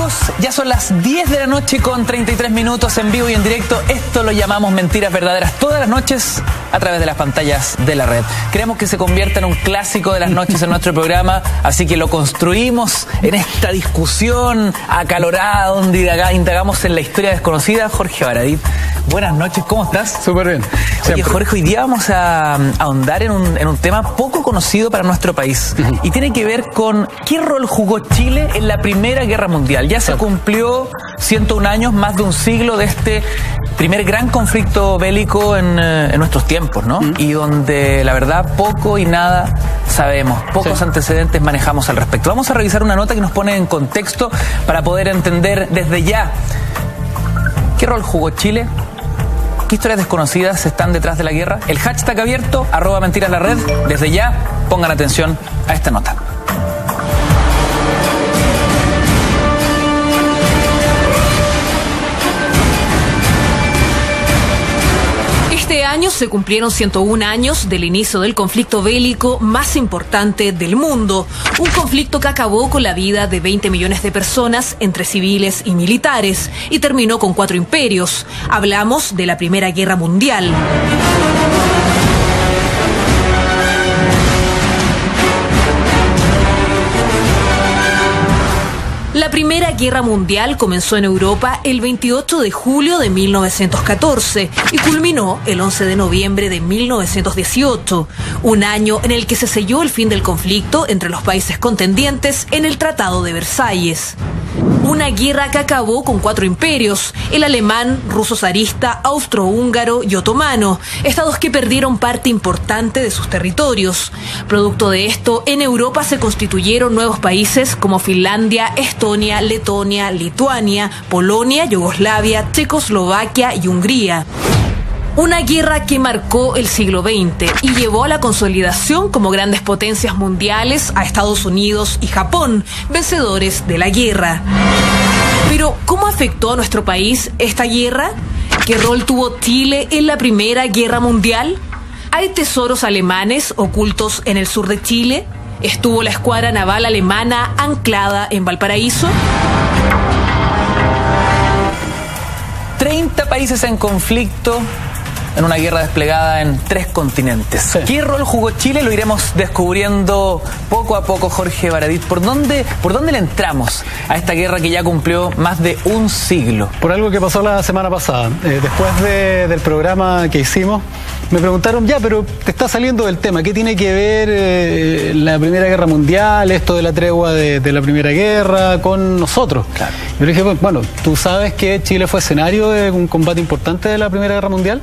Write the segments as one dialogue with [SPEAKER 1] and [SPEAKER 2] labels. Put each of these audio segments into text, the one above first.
[SPEAKER 1] amigos, ya son las 10 de la noche con 33 minutos en vivo y en directo. Esto lo llamamos Mentiras Verdaderas todas las noches a través de las pantallas de la red. Queremos que se convierta en un clásico de las noches en nuestro programa, así que lo construimos en esta discusión acalorada donde indagamos en la historia desconocida. Jorge Baradit, buenas noches, ¿cómo estás?
[SPEAKER 2] Súper bien.
[SPEAKER 1] Oye, Jorge, hoy día vamos a ahondar en un tema poco conocido para nuestro país y tiene que ver con qué rol jugó Chile en la Primera Guerra Mundial. Ya se cumplió 101 años, más de un siglo de este primer gran conflicto bélico en nuestros tiempos, ¿no? Y donde la verdad poco y nada sabemos, pocos antecedentes manejamos al respecto. Vamos a revisar una nota que nos pone en contexto para poder entender desde ya qué rol jugó Chile. ¿Qué historias desconocidas están detrás de la guerra? El hashtag abierto, @mentiraslarred. Desde ya, pongan atención a esta nota.
[SPEAKER 3] Este año se cumplieron 101 años del inicio del conflicto bélico más importante del mundo. Un conflicto que acabó con la vida de 20 millones de personas entre civiles y militares y terminó con 4 imperios. Hablamos de la Primera Guerra Mundial. La Primera Guerra Mundial comenzó en Europa el 28 de julio de 1914 y culminó el 11 de noviembre de 1918, un año en el que se selló el fin del conflicto entre los países contendientes en el Tratado de Versalles. Una guerra que acabó con 4 imperios, el alemán, ruso zarista, austrohúngaro y otomano, estados que perdieron parte importante de sus territorios. Producto de esto, en Europa se constituyeron nuevos países como Finlandia, Estonia, Letonia, Lituania, Polonia, Yugoslavia, Checoslovaquia y Hungría. Una guerra que marcó el siglo XX y llevó a la consolidación como grandes potencias mundiales a Estados Unidos y Japón, vencedores de la guerra. Pero, ¿cómo afectó a nuestro país esta guerra? ¿Qué rol tuvo Chile en la Primera Guerra Mundial? ¿Hay tesoros alemanes ocultos en el sur de Chile? ¿Estuvo la escuadra naval alemana anclada en Valparaíso?
[SPEAKER 1] 30 países en conflicto en una guerra desplegada en 3 continentes.
[SPEAKER 2] Sí.
[SPEAKER 1] ¿Qué rol jugó Chile? Lo iremos descubriendo poco a poco, Jorge Baradit. ¿Por dónde le entramos a esta guerra que ya cumplió más de un siglo?
[SPEAKER 2] Por algo que pasó la semana pasada. Después del programa que hicimos, me preguntaron, pero te está saliendo del tema. ¿Qué tiene que ver la Primera Guerra Mundial, esto de la tregua de la Primera Guerra con nosotros?
[SPEAKER 1] Claro.
[SPEAKER 2] Yo le dije, bueno, ¿tú sabes que Chile fue escenario de un combate importante de la Primera Guerra Mundial?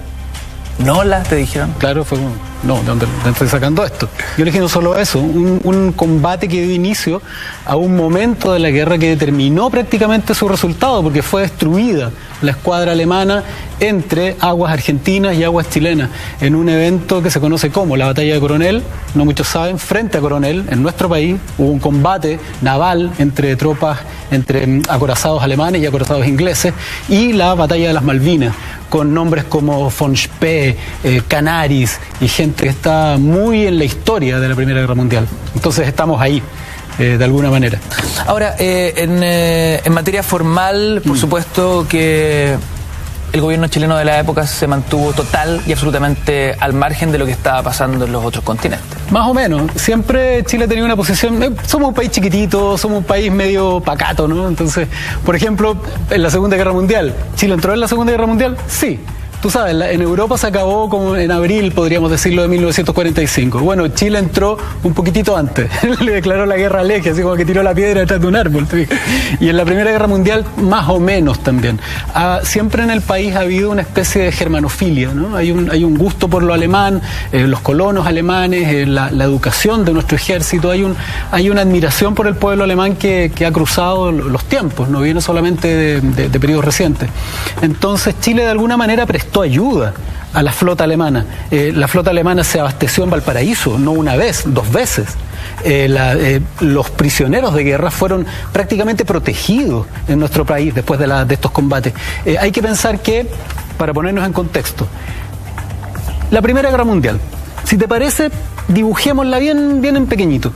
[SPEAKER 1] ¿No te dijeron?
[SPEAKER 2] Claro, fue como, no, ¿de dónde estoy sacando esto? Yo le dije no solo eso, un combate que dio inicio a un momento de la guerra que determinó prácticamente su resultado, porque fue destruida la escuadra alemana entre aguas argentinas y aguas chilenas, en un evento que se conoce como la Batalla de Coronel. No muchos saben, frente a Coronel, en nuestro país, hubo un combate naval entre tropas, entre acorazados alemanes y acorazados ingleses, y la Batalla de las Malvinas, con nombres como von Spee, Canaris y gente que está muy en la historia de la Primera Guerra Mundial. Entonces estamos ahí, de alguna manera.
[SPEAKER 1] Ahora, en materia formal, por supuesto que el gobierno chileno de la época se mantuvo total y absolutamente al margen de lo que estaba pasando en los otros continentes.
[SPEAKER 2] Más o menos. Siempre Chile ha tenido una posición... somos un país chiquitito, somos un país medio pacato, ¿no? Entonces, por ejemplo, en la Segunda Guerra Mundial, ¿Chile entró en la Segunda Guerra Mundial? Sí. Tú sabes, en Europa se acabó como en abril, podríamos decirlo, de 1945. Bueno, Chile entró un poquitito antes. Le declaró la guerra a Legia, así como que tiró la piedra detrás de un árbol. Y en la Primera Guerra Mundial, más o menos también. Siempre en el país ha habido una especie de germanofilia, ¿no? Hay un gusto por lo alemán, los colonos alemanes, la educación de nuestro ejército. Hay una admiración por el pueblo alemán que ha cruzado los tiempos, no viene solamente de periodos recientes. Entonces Chile de alguna manera prestó ayuda a la flota alemana. La flota alemana se abasteció en Valparaíso, no una vez, 2 veces. Los prisioneros de guerra fueron prácticamente protegidos en nuestro país después de estos combates. Hay que pensar que, para ponernos en contexto, la Primera Guerra Mundial, si te parece, dibujémosla bien en pequeñito.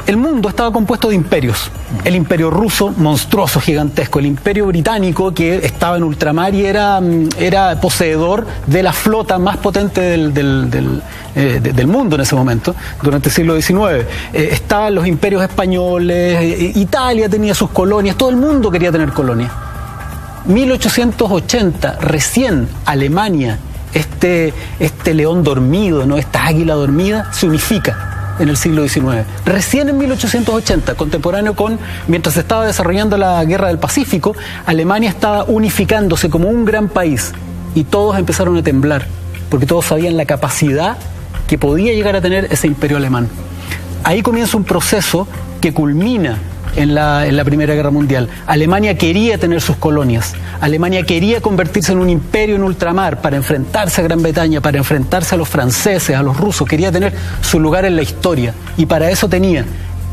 [SPEAKER 2] el mundo estaba compuesto de imperios. El imperio ruso, monstruoso, gigantesco. El imperio británico, que estaba en ultramar y era poseedor de la flota más potente del mundo en ese momento, durante el siglo XIX. Estaban los imperios españoles, Italia tenía sus colonias, todo el mundo quería tener colonias. 1880, recién Alemania, este león dormido, ¿no? Esta águila dormida, se unifica en el siglo XIX. Recién en 1880, contemporáneo con, mientras se estaba desarrollando la Guerra del Pacífico, Alemania estaba unificándose como un gran país y todos empezaron a temblar, porque todos sabían la capacidad que podía llegar a tener ese imperio alemán. Ahí comienza un proceso que culmina en la Primera Guerra Mundial. Alemania quería tener sus colonias. Alemania quería convertirse en un imperio en ultramar para enfrentarse a Gran Bretaña, para enfrentarse a los franceses, a los rusos. Quería tener su lugar en la historia. Y para eso tenía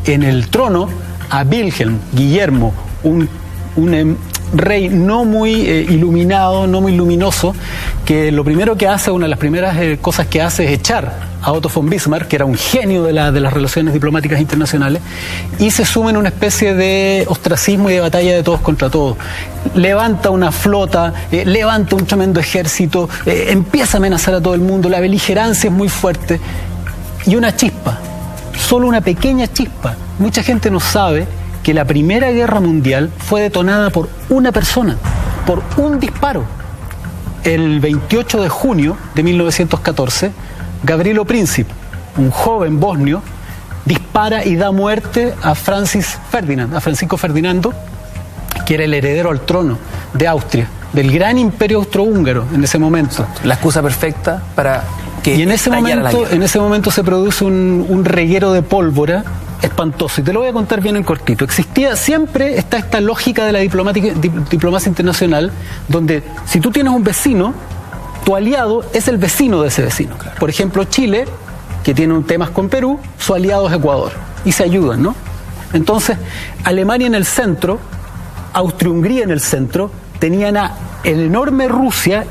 [SPEAKER 2] en el trono a Wilhelm, Guillermo, un rey no muy iluminado, no muy luminoso, que lo primero que hace, una de las primeras cosas que hace es echar a Otto von Bismarck, que era un genio de las relaciones diplomáticas internacionales, y se suma en una especie de ostracismo y de batalla de todos contra todos. Levanta una flota, levanta un tremendo ejército, empieza a amenazar a todo el mundo, la beligerancia es muy fuerte, y una chispa, solo una pequeña chispa. Mucha gente no sabe que la Primera Guerra Mundial fue detonada por una persona, por un disparo. El 28 de junio de 1914, Gavrilo Princip, un joven bosnio, dispara y da muerte a Francisco Ferdinando, que era el heredero al trono de Austria, del gran imperio austrohúngaro en ese momento.
[SPEAKER 1] La excusa perfecta para que...
[SPEAKER 2] Y en ese momento se produce un reguero de pólvora espantoso, y te lo voy a contar bien en cortito. Siempre está esta lógica de la diplomacia internacional, donde si tú tienes un vecino, tu aliado es el vecino de ese vecino. Claro. Por ejemplo, Chile, que tiene un temas con Perú, su aliado es Ecuador, y se ayudan, ¿no? Entonces, Alemania en el centro, Austria-Hungría en el centro, tenían a el enorme Rusia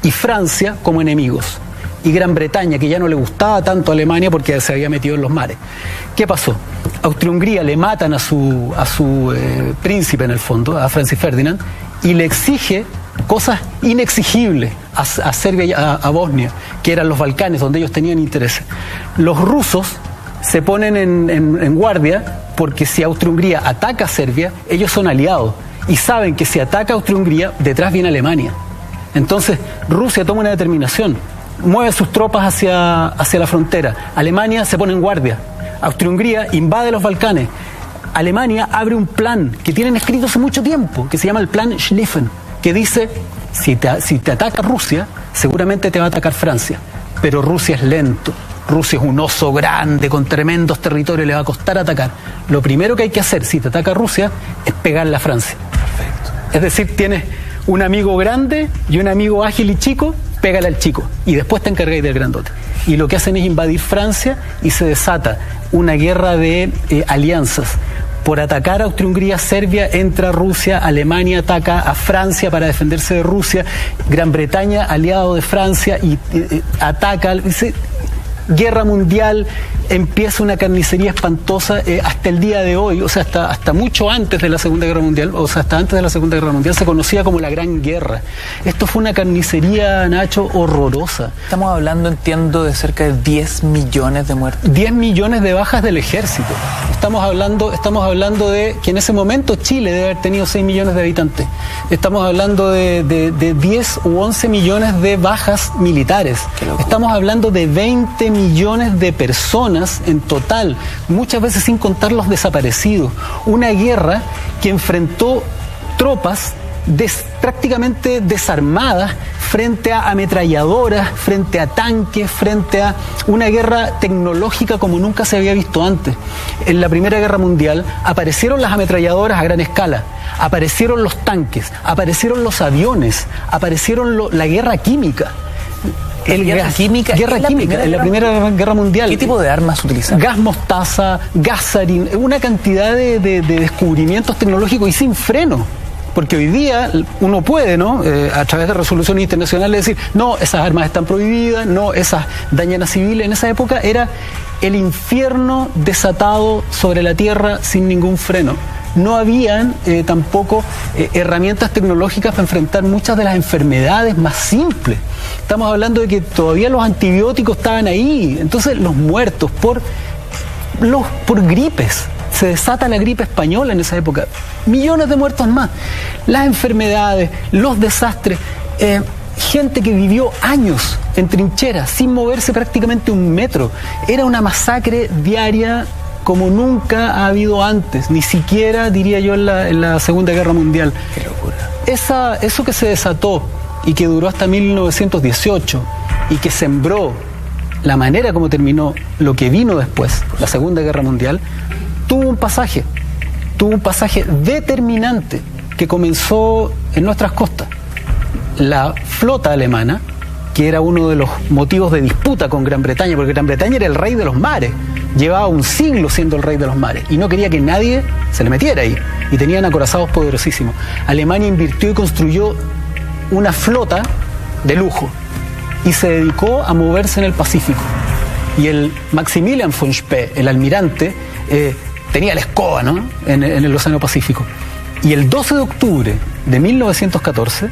[SPEAKER 2] y Francia como enemigos. Y Gran Bretaña, que ya no le gustaba tanto a Alemania porque se había metido en los mares. ¿Qué pasó? Austria-Hungría le matan a su príncipe, en el fondo, a Francis Ferdinand, y le exige cosas inexigibles a Serbia y a Bosnia, que eran los Balcanes, donde ellos tenían intereses. Los rusos se ponen en guardia, porque si Austria-Hungría ataca a Serbia, ellos son aliados, y saben que si ataca a Austria-Hungría, detrás viene Alemania. Entonces, Rusia toma una determinación, mueve sus tropas hacia la frontera. Alemania se pone en guardia. Austria-Hungría invade los Balcanes. Alemania abre un plan que tienen escrito hace mucho tiempo, que se llama el Plan Schlieffen, que dice, si te ataca Rusia, seguramente te va a atacar Francia. Pero Rusia es lento. Rusia es un oso grande, con tremendos territorios, le va a costar atacar. Lo primero que hay que hacer, si te ataca Rusia, es pegarle a Francia. Perfecto. Es decir, tienes un amigo grande y un amigo ágil y chico, pégale al chico y después te encargáis del grandote. Y lo que hacen es invadir Francia y se desata una guerra de alianzas. Por atacar a Austria-Hungría, Serbia entra a Rusia, Alemania ataca a Francia para defenderse de Rusia, Gran Bretaña, aliado de Francia, y ataca... Guerra mundial, empieza una carnicería espantosa hasta el día de hoy, o sea, hasta mucho antes de la Segunda Guerra Mundial, o sea, hasta antes de la Segunda Guerra Mundial se conocía como la Gran Guerra. Esto fue una carnicería, Nacho, horrorosa.
[SPEAKER 1] Estamos hablando, entiendo, de cerca de 10 millones de muertos.
[SPEAKER 2] 10 millones de bajas del ejército. Estamos hablando de que en ese momento Chile debe haber tenido 6 millones de habitantes. Estamos hablando de 10 u 11 millones de bajas militares. Estamos hablando de 20 millones de personas en total, muchas veces sin contar los desaparecidos. Una guerra que enfrentó tropas prácticamente desarmadas frente a ametralladoras, frente a tanques, frente a una guerra tecnológica como nunca se había visto antes. En la Primera Guerra Mundial aparecieron las ametralladoras a gran escala, aparecieron los tanques, aparecieron los aviones, aparecieron la guerra química.
[SPEAKER 1] Guerra química
[SPEAKER 2] en la Primera Guerra Mundial.
[SPEAKER 1] ¿Qué tipo de armas utilizaban?
[SPEAKER 2] Gas mostaza, gas sarín, una cantidad de descubrimientos tecnológicos y sin freno. Porque hoy día uno puede, ¿no? A través de resoluciones internacionales decir, no, esas armas están prohibidas, no, esas dañan a civiles. En esa época era el infierno desatado sobre la tierra sin ningún freno. No habían tampoco herramientas tecnológicas para enfrentar muchas de las enfermedades más simples. Estamos hablando de que todavía los antibióticos estaban ahí. Entonces los muertos por gripes. Se desata la gripe española en esa época. Millones de muertos más. Las enfermedades, los desastres. Gente que vivió años en trincheras sin moverse prácticamente un metro. Era una masacre diaria como nunca ha habido antes, ni siquiera, diría yo, en la Segunda Guerra Mundial.
[SPEAKER 1] Qué locura.
[SPEAKER 2] Eso que se desató y que duró hasta 1918 y que sembró la manera como terminó lo que vino después, la Segunda Guerra Mundial, tuvo un pasaje determinante que comenzó en nuestras costas. La flota alemana, que era uno de los motivos de disputa con Gran Bretaña, porque Gran Bretaña era el rey de los mares, llevaba un siglo siendo el rey de los mares y no quería que nadie se le metiera ahí, y tenían acorazados poderosísimos. Alemania invirtió y construyó una flota de lujo y se dedicó a moverse en el Pacífico, y el Maximilian von Spee, el almirante, tenía la escoba, ¿no?, en el Océano Pacífico. Y el 12 de octubre de 1914,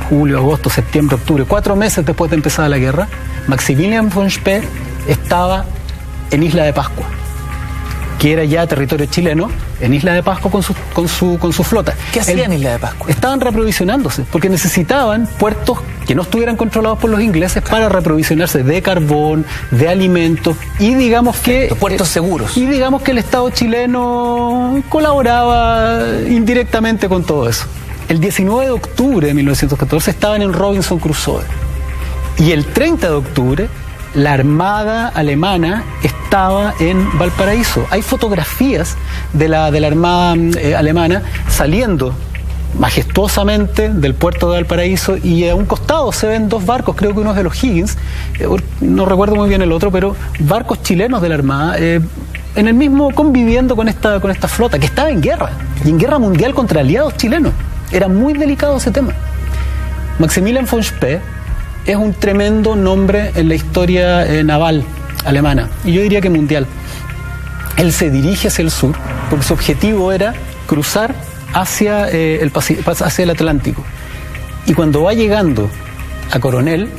[SPEAKER 2] julio, agosto, septiembre, octubre, 4 meses después de empezar la guerra, Maximilian von Spee estaba en Isla de Pascua, que era ya territorio chileno, en Isla de Pascua con su flota.
[SPEAKER 1] ¿Qué hacían en Isla de Pascua?
[SPEAKER 2] Estaban reprovisionándose, porque necesitaban puertos que no estuvieran controlados por los ingleses para reprovisionarse de carbón, de alimentos, y digamos que...
[SPEAKER 1] Los puertos seguros.
[SPEAKER 2] Y digamos que el Estado chileno colaboraba indirectamente con todo eso. El 19 de octubre de 1914 estaban en Robinson Crusoe, y el 30 de octubre la Armada alemana estaba en Valparaíso. Hay fotografías de la Armada alemana saliendo majestuosamente del puerto de Valparaíso, y a un costado se ven 2 barcos, creo que uno es de los Higgins, no recuerdo muy bien el otro, pero barcos chilenos de la Armada en el mismo, conviviendo con esta flota que estaba en guerra, y en guerra mundial contra aliados chilenos. Era muy delicado ese tema. Maximilian von Spee es un tremendo nombre en la historia naval alemana, y yo diría que mundial. Él se dirige hacia el sur porque su objetivo era cruzar hacia el Atlántico, y cuando va llegando a Coronel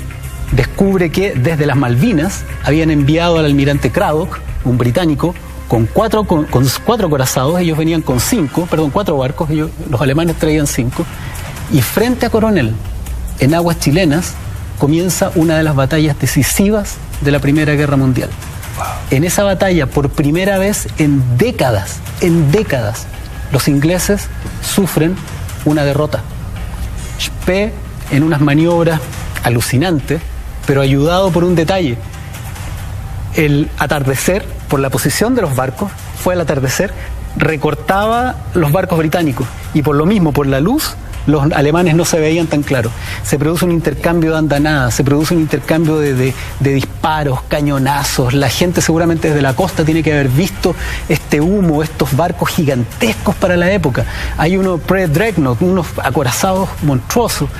[SPEAKER 2] descubre que desde las Malvinas habían enviado al almirante Cradock, un británico, con cuatro acorazados. Ellos venían con 4 barcos, los alemanes traían 5, y frente a Coronel, en aguas chilenas, comienza una de las batallas decisivas de la Primera Guerra Mundial. Wow. En esa batalla, por primera vez en décadas, los ingleses sufren una derrota. Spee, en unas maniobras alucinantes, pero ayudado por un detalle. El atardecer, por la posición de los barcos, fue al atardecer, recortaba los barcos británicos, y por lo mismo, por la luz, los alemanes no se veían tan claros. Se produce un intercambio de andanadas, se produce un intercambio de disparos, cañonazos. La gente seguramente desde la costa tiene que haber visto este humo, estos barcos gigantescos para la época. Hay unos pre-dreadnought, unos acorazados monstruosos,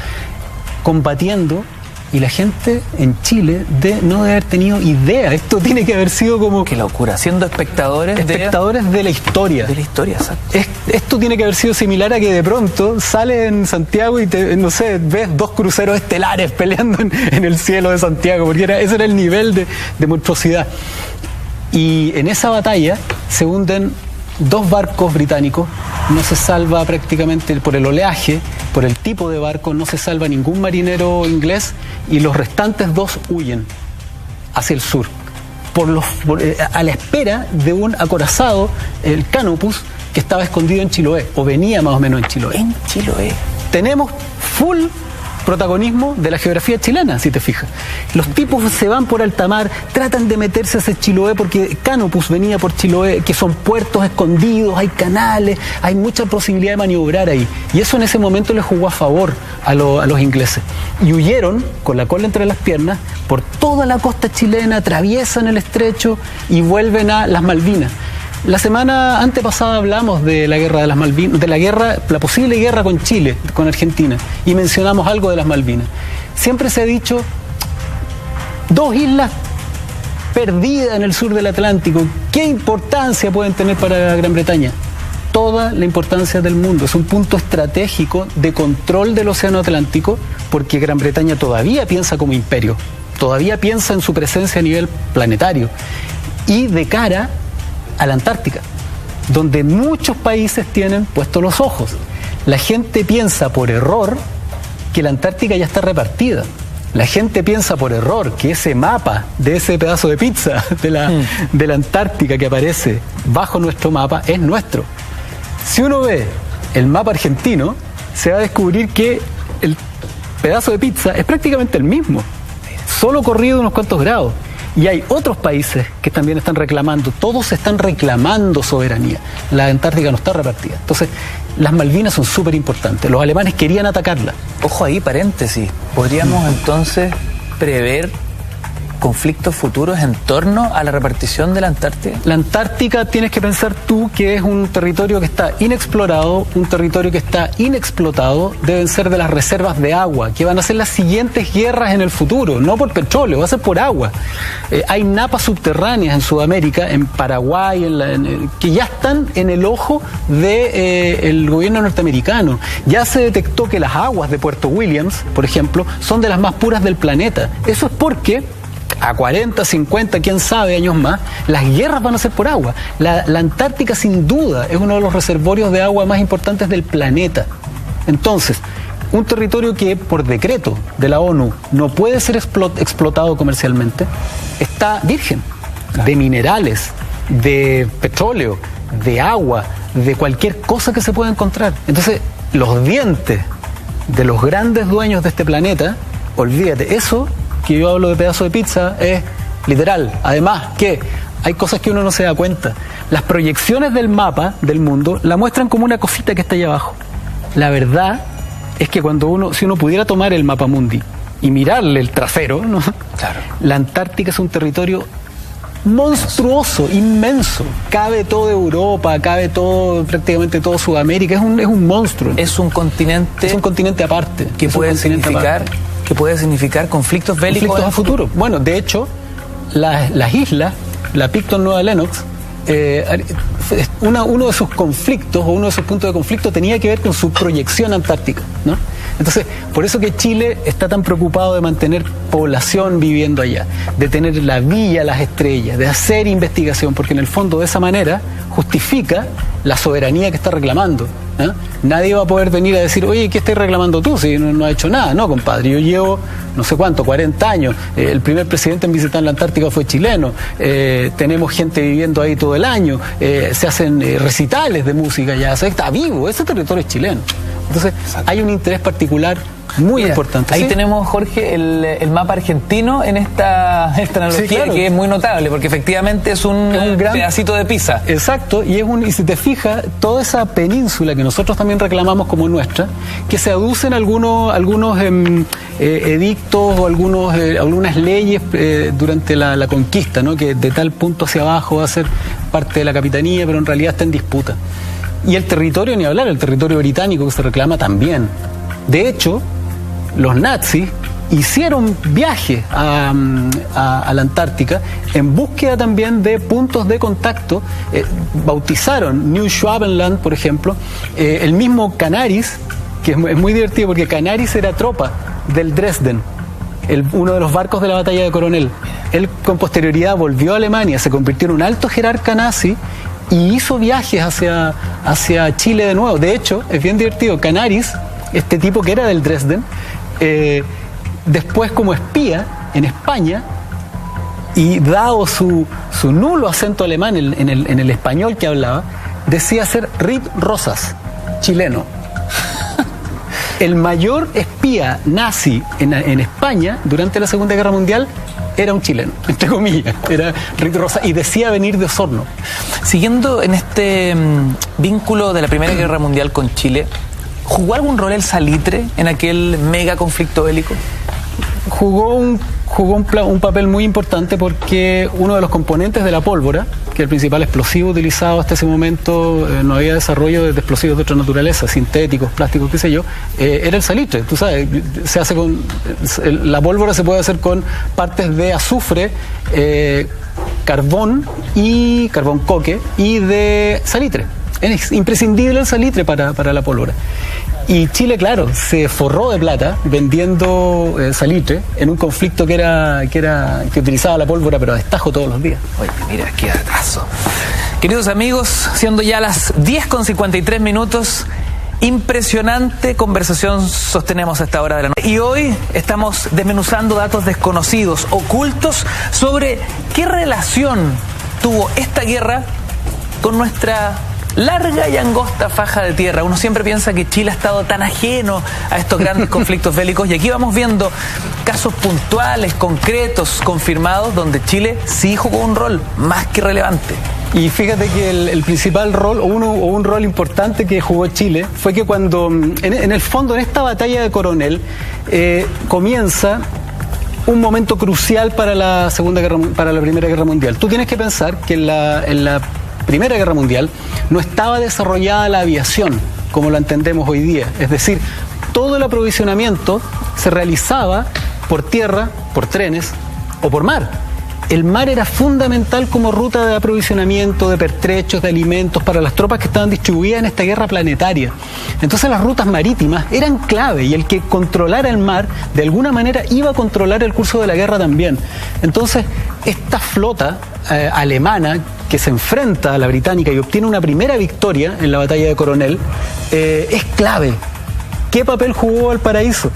[SPEAKER 2] combatiendo, y la gente en Chile no debe haber tenido idea. Esto tiene que haber sido como...
[SPEAKER 1] Qué locura, siendo espectadores
[SPEAKER 2] de la historia.
[SPEAKER 1] De la historia, exacto.
[SPEAKER 2] Esto tiene que haber sido similar a que de pronto sales en Santiago y ves 2 cruceros estelares peleando en el cielo de Santiago, porque ese era el nivel de monstruosidad. Y en esa batalla se hunden 2 barcos británicos, no se salva prácticamente por el oleaje, por el tipo de barco, no se salva ningún marinero inglés, y los restantes 2 huyen hacia el sur, a la espera de un acorazado, el Canopus, que estaba escondido en Chiloé, o venía más o menos en Chiloé.
[SPEAKER 1] En Chiloé.
[SPEAKER 2] Tenemos full protagonismo de la geografía chilena, si te fijas. Los tipos se van por alta mar, tratan de meterse hacia Chiloé porque Canopus venía por Chiloé, que son puertos escondidos, hay canales, hay mucha posibilidad de maniobrar ahí. Y eso en ese momento les jugó a favor a los ingleses. Y huyeron con la cola entre las piernas por toda la costa chilena, atraviesan el estrecho y vuelven a las Malvinas. La semana antepasada hablamos de la guerra de las Malvinas, la posible guerra con Chile, con Argentina, y mencionamos algo de las Malvinas. Siempre se ha dicho, 2 islas perdidas en el sur del Atlántico, ¿qué importancia pueden tener para Gran Bretaña? Toda la importancia del mundo. Es un punto estratégico de control del océano Atlántico, porque Gran Bretaña todavía piensa como imperio, todavía piensa en su presencia a nivel planetario, y de cara a la Antártica, donde muchos países tienen puestos los ojos. La gente piensa por error que la Antártica ya está repartida. La gente piensa por error que ese mapa de ese pedazo de pizza de la Antártica que aparece bajo nuestro mapa es nuestro. Si uno ve el mapa argentino, se va a descubrir que el pedazo de pizza es prácticamente el mismo, solo corrido unos cuantos grados. Y hay otros países que también están reclamando, todos están reclamando soberanía. La Antártica no está repartida. Entonces, las Malvinas son súper importantes. Los alemanes querían atacarla.
[SPEAKER 1] Ojo ahí, paréntesis. ¿Podríamos entonces prever conflictos futuros en torno a la repartición de la Antártida?
[SPEAKER 2] La Antártica, tienes que pensar tú que es un territorio que está inexplorado, un territorio que está inexplotado. Deben ser de las reservas de agua, que van a ser las siguientes guerras en el futuro, no por petróleo, va a ser por agua. Hay napas subterráneas en Sudamérica, en Paraguay, que ya están en el ojo del gobierno norteamericano. Ya se detectó que las aguas de Puerto Williams, por ejemplo, son de las más puras del planeta. Eso es porque a 40, 50, quién sabe, años más, las guerras van a ser por agua. La Antártica, sin duda, es uno de los reservorios de agua más importantes del planeta. Entonces, un territorio que por decreto de la ONU no puede ser explotado comercialmente, está virgen de minerales, de petróleo, de agua, de cualquier cosa que se pueda encontrar. Entonces, los dientes de los grandes dueños de este planeta, olvídate, eso que yo hablo de pedazo de pizza es literal. Además que hay cosas que uno no se da cuenta. Las proyecciones del mapa del mundo la muestran como una cosita que está allá abajo. La verdad es que si uno pudiera tomar el mapa mundi y mirarle el trasero, ¿no? Claro. La Antártica es un territorio monstruoso, inmenso. Cabe toda Europa, cabe prácticamente todo Sudamérica. Es un monstruo, ¿no?
[SPEAKER 1] Es un continente
[SPEAKER 2] aparte.
[SPEAKER 1] Que puede significar conflictos bélicos
[SPEAKER 2] a futuro. Bueno, de hecho, las islas, la Picton Nueva Lenox, uno de sus conflictos o uno de sus puntos de conflicto tenía que ver con su proyección antártica, ¿no? Entonces, por eso que Chile está tan preocupado de mantener población viviendo allá, de tener la villa, las estrellas, de hacer investigación, porque en el fondo de esa manera justifica la soberanía que está reclamando, ¿eh? Nadie va a poder venir a decir, oye, ¿qué estás reclamando tú si no has hecho nada? No, compadre, yo llevo no sé cuánto, 40 años, el primer presidente en visitar la Antártica fue chileno, tenemos gente viviendo ahí todo el año, se hacen recitales de música ya, o sea, está vivo, ese territorio es chileno. Entonces, hay un interés particular muy importante.
[SPEAKER 1] Ahí
[SPEAKER 2] ¿sí?
[SPEAKER 1] tenemos, Jorge, el mapa argentino en esta analogía, sí, claro, que es muy notable, porque efectivamente es un gran pedacito de pizza.
[SPEAKER 2] Exacto, y si te fijas, toda esa península que nosotros también reclamamos como nuestra, que se aducen algunos edictos o algunas leyes durante la conquista, ¿no? Que de tal punto hacia abajo va a ser parte de la capitanía, pero en realidad está en disputa. Y el territorio, ni hablar, el territorio británico que se reclama también. De hecho, los nazis hicieron viajes a la Antártica en búsqueda también de puntos de contacto. Bautizaron New Schwabenland, por ejemplo, el mismo Canaris, que es muy divertido porque Canaris era tropa del Dresden, uno de los barcos de la batalla de Coronel. Él con posterioridad volvió a Alemania, se convirtió en un alto jerarca nazi y hizo viajes hacia Chile de nuevo. De hecho, es bien divertido, Canaris, este tipo que era del Dresden, después como espía en España, y dado su nulo acento alemán en el español que hablaba, decía ser Rit Rosas, chileno. El mayor espía nazi en España durante la Segunda Guerra Mundial era un chileno, entre comillas, era Rit Rosas, y decía venir de Osorno.
[SPEAKER 1] Siguiendo en este vínculo de la Primera Guerra Mundial con Chile, ¿jugó algún rol el salitre en aquel mega conflicto bélico?
[SPEAKER 2] Jugó un jugó un papel muy importante porque uno de los componentes de la pólvora, que es el principal explosivo utilizado hasta ese momento, no había desarrollo de explosivos de otra naturaleza, sintéticos, plásticos, qué sé yo, era el salitre. Tú sabes, se hace la pólvora se puede hacer con partes de azufre, carbón coque y de salitre. Es imprescindible el salitre para la pólvora. Y Chile, claro, se forró de plata vendiendo salitre en un conflicto que utilizaba la pólvora, pero a destajo todos los días.
[SPEAKER 1] Oye, mira, qué datazo. Queridos amigos, siendo ya las 10:53, impresionante conversación sostenemos a esta hora de la noche. Y hoy estamos desmenuzando datos desconocidos, ocultos, sobre qué relación tuvo esta guerra con nuestra larga y angosta faja de tierra. Uno siempre piensa que Chile ha estado tan ajeno a estos grandes conflictos bélicos, y aquí vamos viendo casos puntuales, concretos, confirmados, donde Chile sí jugó un rol más que relevante.
[SPEAKER 2] Y fíjate que el principal rol, o un rol importante que jugó Chile, fue que cuando, en el fondo, en esta batalla de Coronel, comienza un momento crucial para la Primera Guerra Mundial. Tú tienes que pensar que en la Primera Guerra Mundial no estaba desarrollada la aviación como la entendemos hoy día. Es decir, todo el aprovisionamiento se realizaba por tierra, por trenes o por mar. El mar era fundamental como ruta de aprovisionamiento de pertrechos, de alimentos para las tropas que estaban distribuidas en esta guerra planetaria. Entonces las rutas marítimas eran clave, y el que controlara el mar de alguna manera iba a controlar el curso de la guerra también. Entonces esta flota alemana que se enfrenta a la británica y obtiene una primera victoria en la batalla de Coronel es clave. ¿Qué papel jugó Valparaíso?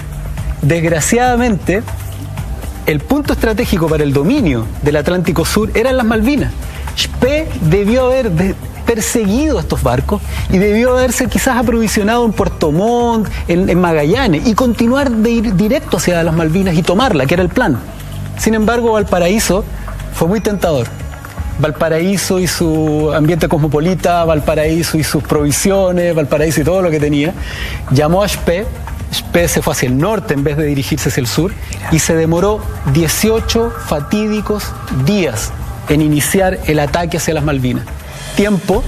[SPEAKER 2] Desgraciadamente, el punto estratégico para el dominio del Atlántico Sur eran las Malvinas. Spee debió haber perseguido a estos barcos y debió haberse quizás aprovisionado en Puerto Montt, en Magallanes, y continuar de ir directo hacia las Malvinas y tomarla, que era el plan. Sin embargo, Valparaíso fue muy tentador. Valparaíso y su ambiente cosmopolita, Valparaíso y sus provisiones, Valparaíso y todo lo que tenía, llamó a Spee. Spee se fue hacia el norte en vez de dirigirse hacia el sur, y se demoró 18 fatídicos días en iniciar el ataque hacia las Malvinas. Tiempo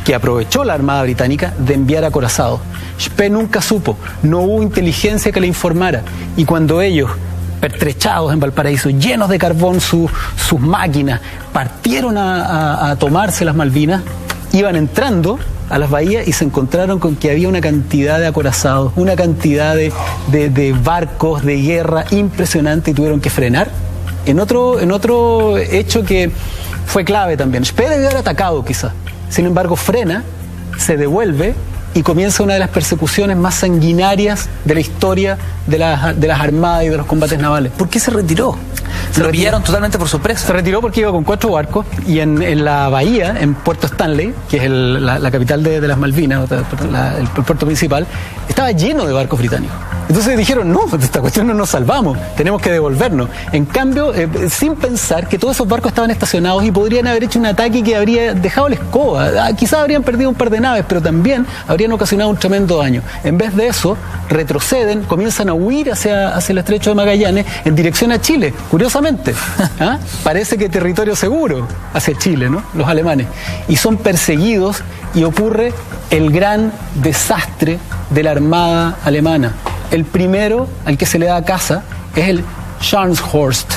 [SPEAKER 2] que aprovechó la Armada Británica de enviar acorazados. Spee nunca supo, no hubo inteligencia que le informara, y cuando ellos, pertrechados en Valparaíso, llenos de carbón sus máquinas, partieron a tomarse las Malvinas, iban entrando a las bahías y se encontraron con que había una cantidad de acorazados, una cantidad de barcos de guerra impresionante, y tuvieron que frenar. En otro hecho que fue clave también, Spee debió haber atacado quizás, sin embargo frena, se devuelve y comienza una de las persecuciones más sanguinarias de la historia de las armadas y de los combates navales.
[SPEAKER 1] ¿Por qué se retiró? Lo pillaron totalmente por sorpresa.
[SPEAKER 2] Se retiró porque iba con 4 barcos, y en la bahía, en Puerto Stanley, que es la capital de las Malvinas, el puerto principal, estaba lleno de barcos británicos. Entonces dijeron, no, esta cuestión no nos salvamos, tenemos que devolvernos. En cambio, sin pensar que todos esos barcos estaban estacionados y podrían haber hecho un ataque que habría dejado la escoba. Quizás habrían perdido un par de naves, pero también habrían ocasionado un tremendo daño. En vez de eso, retroceden, comienzan a huir hacia el estrecho de Magallanes en dirección a Chile, curiosamente. Parece que territorio seguro hacia Chile, ¿no? Los alemanes. Y son perseguidos, y ocurre el gran desastre de la Armada alemana. El primero al que se le da caza es el Scharnhorst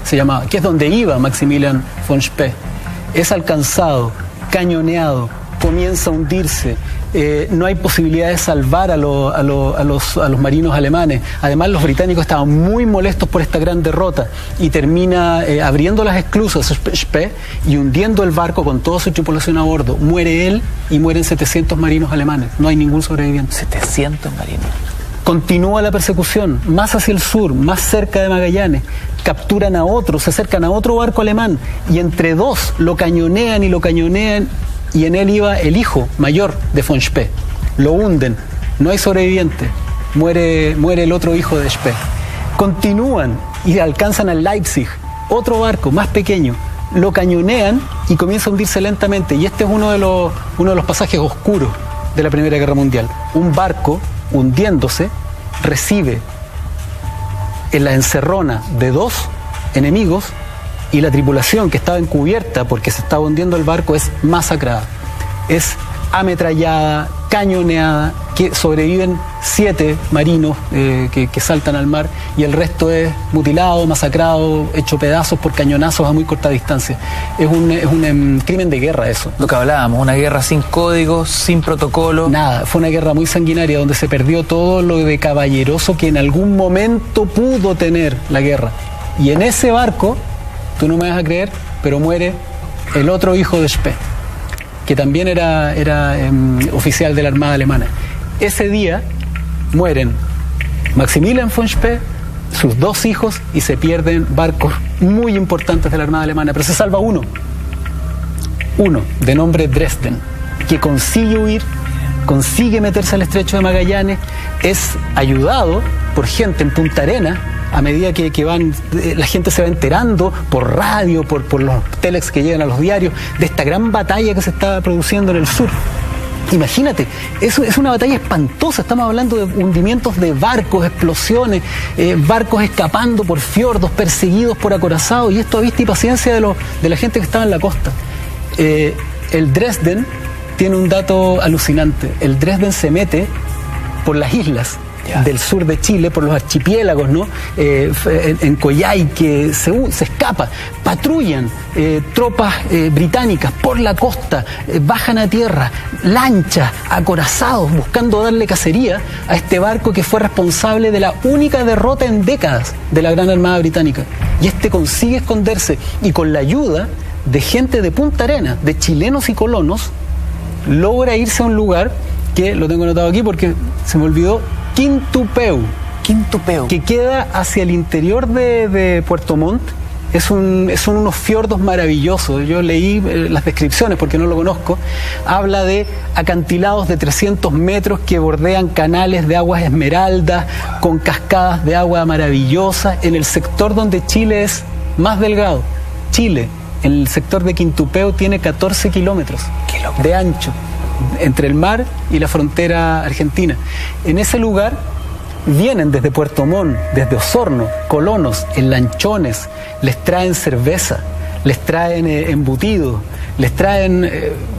[SPEAKER 2] se llamaba, que es donde iba Maximilian von Spee. Es alcanzado, cañoneado, comienza a hundirse. No hay posibilidad de salvar a los marinos alemanes. Además, los británicos estaban muy molestos por esta gran derrota, y termina abriendo las esclusas Spee y hundiendo el barco con toda su tripulación a bordo. Muere él y mueren 700 marinos alemanes. No hay ningún sobreviviente.
[SPEAKER 1] 700 marinos.
[SPEAKER 2] Continúa la persecución, más hacia el sur, más cerca de Magallanes. Capturan a otro, se acercan a otro barco alemán, y entre dos lo cañonean, y en él iba el hijo mayor de von Spee. Lo hunden, no hay sobreviviente, muere el otro hijo de Spee. Continúan y alcanzan a Leipzig, otro barco más pequeño, lo cañonean y comienza a hundirse lentamente. Y este es uno de los pasajes oscuros de la Primera Guerra Mundial. Un barco hundiéndose recibe en la encerrona de 2 enemigos y la tripulación que estaba encubierta porque se estaba hundiendo el barco es masacrada. Es ametrallada, cañoneada, que sobreviven 7 marinos que saltan al mar y el resto es mutilado, masacrado, hecho pedazos por cañonazos a muy corta distancia. Es un crimen de guerra eso.
[SPEAKER 1] Lo que hablábamos, una guerra sin códigos, sin protocolo.
[SPEAKER 2] Nada, fue una guerra muy sanguinaria donde se perdió todo lo de caballeroso que en algún momento pudo tener la guerra. Y en ese barco, tú no me vas a creer, pero muere el otro hijo de Spee, que también era oficial de la Armada Alemana. Ese día mueren Maximilian von Spee, sus 2 hijos, y se pierden barcos muy importantes de la Armada Alemana, pero se salva uno de nombre Dresden, que consigue huir, consigue meterse al estrecho de Magallanes, es ayudado por gente en Punta Arenas. A medida que la gente se va enterando por radio, por los telex que llegan a los diarios, de esta gran batalla que se está produciendo en el sur. Imagínate, eso es una batalla espantosa. Estamos hablando de hundimientos de barcos, explosiones, barcos escapando por fiordos, perseguidos por acorazados, y esto a vista y paciencia de la gente que estaba en la costa. El Dresden tiene un dato alucinante. El Dresden se mete por las islas del sur de Chile, por los archipiélagos, ¿no? En Coyhaique, se escapa, patrullan tropas británicas por la costa, bajan a tierra, lanchas, acorazados, buscando darle cacería a este barco que fue responsable de la única derrota en décadas de la Gran Armada Británica. Y este consigue esconderse y con la ayuda de gente de Punta Arenas, de chilenos y colonos, logra irse a un lugar que lo tengo anotado aquí porque se me olvidó, Quintupeu, que queda hacia el interior de Puerto Montt. Son unos fiordos maravillosos. Yo leí las descripciones porque no lo conozco. Habla de acantilados de 300 metros que bordean canales de aguas esmeraldas, con cascadas de agua maravillosa, en el sector donde Chile es más delgado. Chile, en el sector de Quintupeu, tiene 14 kilómetros de ancho entre el mar y la frontera argentina. En ese lugar vienen desde Puerto Montt, desde Osorno, colonos en lanchones, les traen cerveza, les traen embutidos, les traen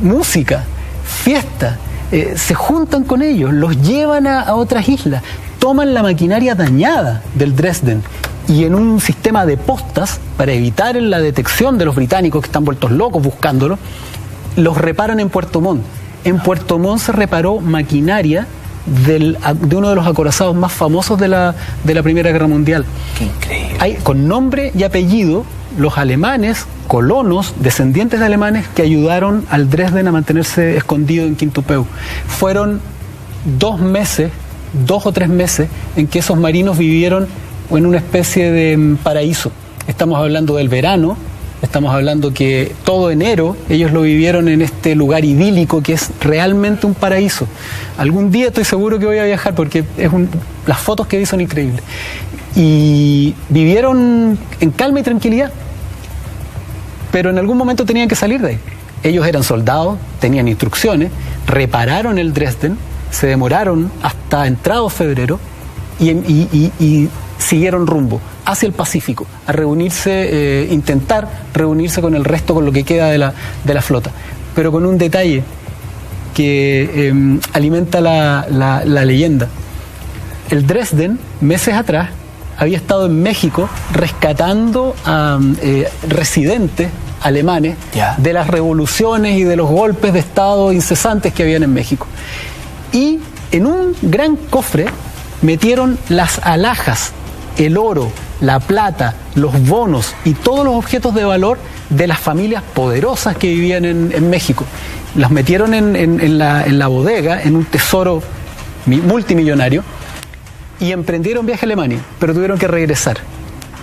[SPEAKER 2] música, fiesta, se juntan con ellos, los llevan a otras islas, toman la maquinaria dañada del Dresden y en un sistema de postas, para evitar la detección de los británicos que están vueltos locos buscándolo, los reparan en Puerto Montt. En Puerto Montt se reparó maquinaria de uno de los acorazados más famosos de la Primera Guerra Mundial.
[SPEAKER 1] ¡Qué increíble!
[SPEAKER 2] Hay, con nombre y apellido, los alemanes, colonos, descendientes de alemanes, que ayudaron al Dresden a mantenerse escondido en Quintupeu. Fueron 2 o 3 meses, en que esos marinos vivieron en una especie de paraíso. Estamos hablando del verano. Estamos hablando que todo enero ellos lo vivieron en este lugar idílico que es realmente un paraíso. Algún día estoy seguro que voy a viajar porque las fotos que vi son increíbles. Y vivieron en calma y tranquilidad, pero en algún momento tenían que salir de ahí. Ellos eran soldados, tenían instrucciones, repararon el Dresden, se demoraron hasta entrado febrero y siguieron rumbo hacia el Pacífico, a reunirse, intentar reunirse con el resto, con lo que queda de la flota. Pero con un detalle que alimenta la leyenda. El Dresden, meses atrás, había estado en México rescatando a residentes alemanes de las revoluciones y de los golpes de Estado incesantes que habían en México. Y en un gran cofre metieron las alhajas, el oro, la plata, los bonos y todos los objetos de valor de las familias poderosas que vivían en México. Las metieron en la bodega, en un tesoro multimillonario, y emprendieron viaje a Alemania, pero tuvieron que regresar.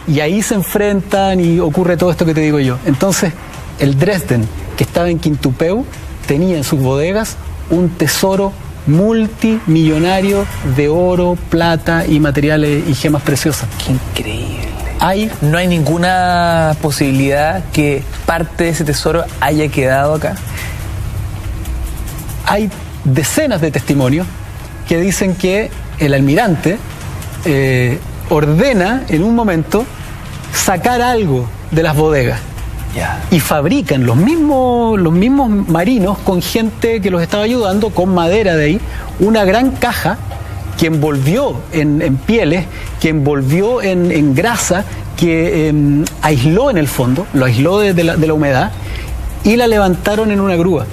[SPEAKER 2] Y ahí se enfrentan y ocurre todo esto que te digo yo. Entonces, el Dresden, que estaba en Quintupeu, tenía en sus bodegas un tesoro multimillonario de oro, plata y materiales y gemas preciosas.
[SPEAKER 1] ¡Qué increíble! ¿No hay ninguna posibilidad que parte de ese tesoro haya quedado acá?
[SPEAKER 2] Hay decenas de testimonios que dicen que el almirante ordena en un momento sacar algo de las bodegas. Y fabrican los mismos marinos con gente que los estaba ayudando, con madera de ahí, una gran caja que envolvió en pieles, que envolvió en grasa, que aisló en el fondo, lo aisló de la humedad, y la levantaron en una grúa.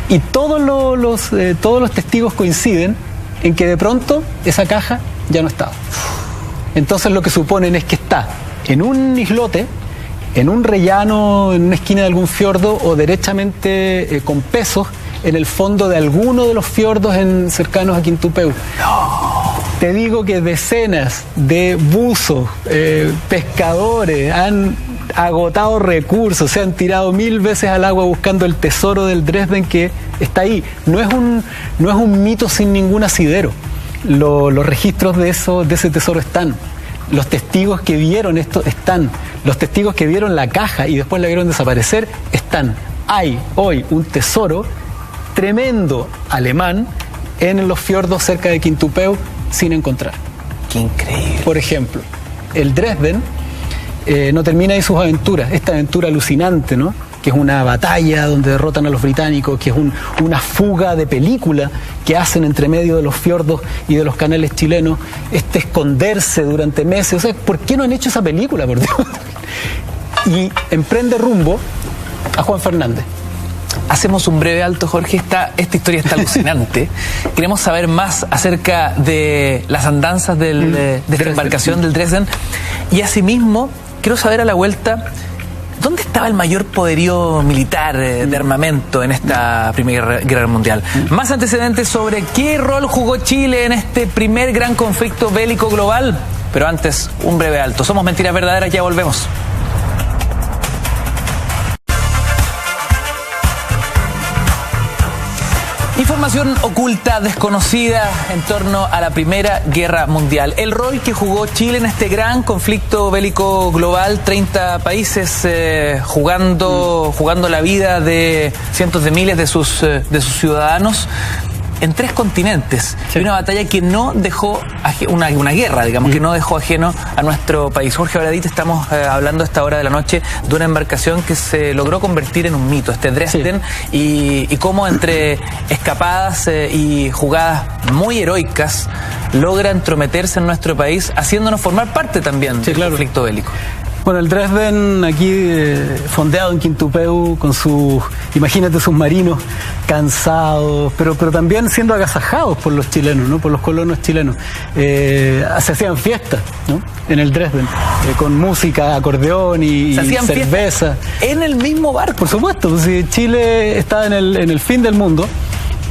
[SPEAKER 2] Y todos los testigos coinciden en que de pronto esa caja ya no estaba. Entonces lo que suponen es que está en un islote, en un rellano, en una esquina de algún fiordo, o derechamente con pesos en el fondo de alguno de los fiordos cercanos a Quintupeu. Te digo que decenas de buzos, pescadores, han agotado recursos, se han tirado 1000 veces al agua buscando el tesoro del Dresden que está ahí. No es un mito sin ningún asidero. Los registros de ese tesoro están. Los testigos que vieron esto están. Los testigos que vieron la caja y después la vieron desaparecer están. Hay hoy un tesoro tremendo alemán en los fiordos cerca de Quintupeu sin encontrar.
[SPEAKER 1] ¡Qué increíble!
[SPEAKER 2] Por ejemplo, el Dresden no termina ahí sus aventuras. Esta aventura alucinante, ¿no? Que es una batalla donde derrotan a los británicos, que es una fuga de película que hacen entre medio de los fiordos y de los canales chilenos, esconderse durante meses. O sea, ¿por qué no han hecho esa película, por Dios? Y emprende rumbo a Juan Fernández.
[SPEAKER 1] Hacemos un breve alto, Jorge. Esta historia está alucinante. Queremos saber más acerca de las andanzas de esta embarcación del Dresden. Y asimismo, quiero saber a la vuelta, ¿dónde estaba el mayor poderío militar de armamento en esta Primera Guerra Mundial? Más antecedentes sobre qué rol jugó Chile en este primer gran conflicto bélico global. Pero antes, un breve alto. Somos Mentiras Verdaderas, ya volvemos. Información oculta, desconocida en torno a la Primera Guerra Mundial. El rol que jugó Chile en este gran conflicto bélico global, 30 países jugando la vida de cientos de miles de sus ciudadanos en 3 continentes. Sí. Y una batalla que no dejó, una guerra, digamos, que no dejó ajeno a nuestro país. Jorge Baradit, estamos hablando a esta hora de la noche de una embarcación que se logró convertir en un mito, este Dresden, sí. y cómo entre escapadas y jugadas muy heroicas logra entrometerse en nuestro país, haciéndonos formar parte también del conflicto bélico.
[SPEAKER 2] Bueno, el Dresden aquí fondeado en Quintupeu con sus, imagínate, sus marinos cansados, pero también siendo agasajados por los chilenos, ¿no? Por los colonos chilenos. Se hacían fiestas, ¿no? En el Dresden, con música, acordeón y cerveza.
[SPEAKER 1] ¿En el mismo barco?
[SPEAKER 2] Por supuesto, pues, si Chile estaba en el fin del mundo.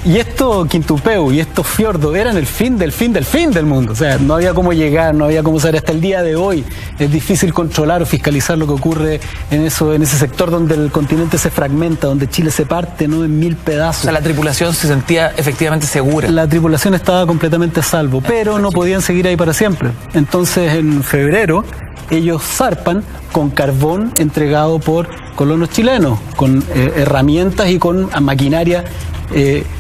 [SPEAKER 2] Y esto, Quintupeu y estos fiordos eran el fin del mundo. O sea, no había cómo llegar, no había cómo saber. Hasta el día de hoy es difícil controlar o fiscalizar lo que ocurre en ese sector donde el continente se fragmenta, donde Chile se parte, ¿no? En 1000 pedazos.
[SPEAKER 1] O sea, la tripulación se sentía efectivamente segura.
[SPEAKER 2] La tripulación estaba completamente a salvo, pero no podían seguir ahí para siempre. Entonces, en febrero, ellos zarpan con carbón entregado por colonos chilenos, con herramientas y con maquinaria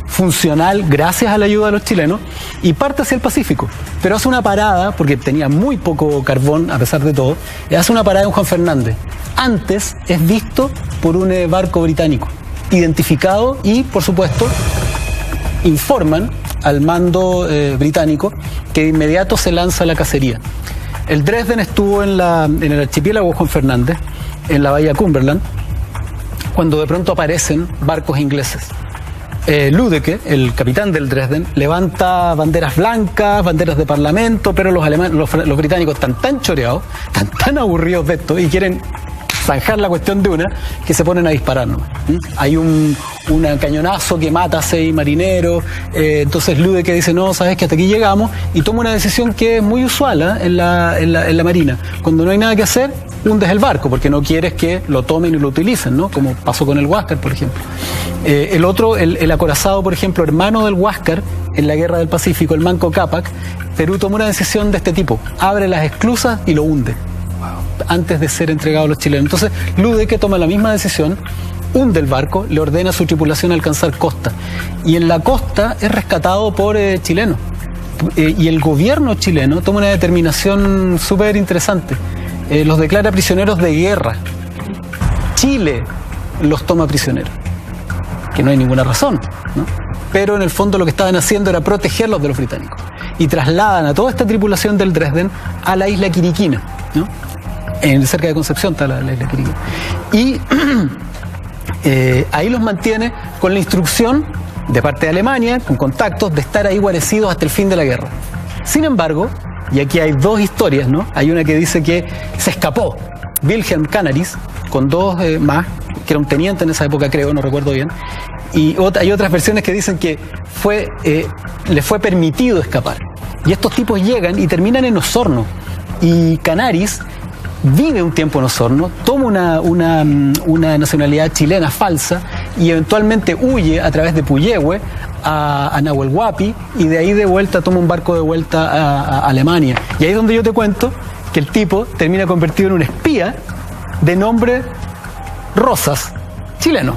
[SPEAKER 2] funcional gracias a la ayuda de los chilenos, y parte hacia el Pacífico, pero hace una parada, porque tenía muy poco carbón a pesar de todo, hace una parada en Juan Fernández. Antes es visto por un barco británico, identificado, y por supuesto informan al mando británico que de inmediato se lanza a la cacería. El Dresden estuvo en el archipiélago Juan Fernández, en la bahía Cumberland, cuando de pronto aparecen barcos ingleses. Lüdecke, el capitán del Dresden, levanta banderas blancas, banderas de parlamento, pero los británicos están tan choreados, tan aburridos de esto y quieren zanjar la cuestión de una, que se ponen a disparar, ¿no? Hay un cañonazo que mata a 6 marineros, entonces Lüdecke dice, no, sabes que hasta aquí llegamos, y toma una decisión que es muy usual en la marina. Cuando no hay nada que hacer, hundes el barco, porque no quieres que lo tomen y lo utilicen, ¿no? Como pasó con el Huáscar, por ejemplo. El acorazado, por ejemplo, hermano del Huáscar, en la Guerra del Pacífico, el Manco Cápac, Perú tomó una decisión de este tipo: abre las esclusas y lo hunde, antes de ser entregado a los chilenos. Entonces, Lüdecke toma la misma decisión, hunde el barco, le ordena a su tripulación alcanzar costa, y en la costa es rescatado por chilenos. y el gobierno chileno toma una determinación súper interesante. Los declara prisioneros de guerra. Chile los toma prisioneros, que no hay ninguna razón, ¿no? Pero en el fondo lo que estaban haciendo era protegerlos de los británicos. Y trasladan a toda esta tripulación del Dresden a la isla Quiriquina, ¿no? Cerca de Concepción está la isla Quiriquina. Y ahí los mantiene con la instrucción de parte de Alemania, con contactos, de estar ahí guarecidos hasta el fin de la guerra. Sin embargo, y aquí hay dos historias, ¿no? Hay una que dice que se escapó Wilhelm Canaris con dos más, que era un teniente en esa época, creo, no recuerdo bien. Y hay otras versiones que dicen que le fue permitido escapar. Y estos tipos llegan y terminan en Osorno. Y Canaris vive un tiempo en Osorno, toma una nacionalidad chilena falsa y eventualmente huye a través de Puyehue a Nahuel Huapi, y de ahí de vuelta toma un barco de vuelta a Alemania. Y ahí es donde yo te cuento que el tipo termina convertido en un espía de nombre Rosas, chileno.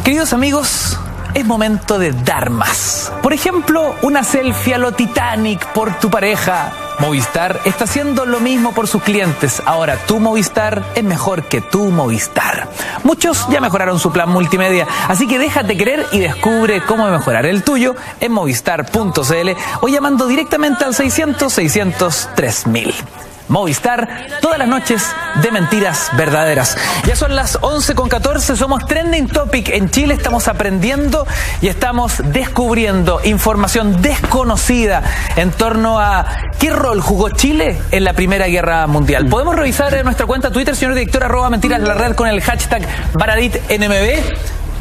[SPEAKER 1] Queridos amigos, es momento de dar más. Por ejemplo, una selfie a lo Titanic por tu pareja. Movistar está haciendo lo mismo por sus clientes. Ahora tu Movistar es mejor que tu Movistar. Muchos ya mejoraron su plan multimedia, así que déjate querer y descubre cómo mejorar el tuyo en movistar.cl o llamando directamente al 600-600-3000. Movistar, todas las noches de mentiras verdaderas. Ya son las 11:14, somos Trending Topic en Chile, estamos aprendiendo y estamos descubriendo información desconocida en torno a qué rol jugó Chile en la Primera Guerra Mundial. Podemos revisar en nuestra cuenta Twitter, señor director, @mentiras_la_red con el hashtag BaraditNMB.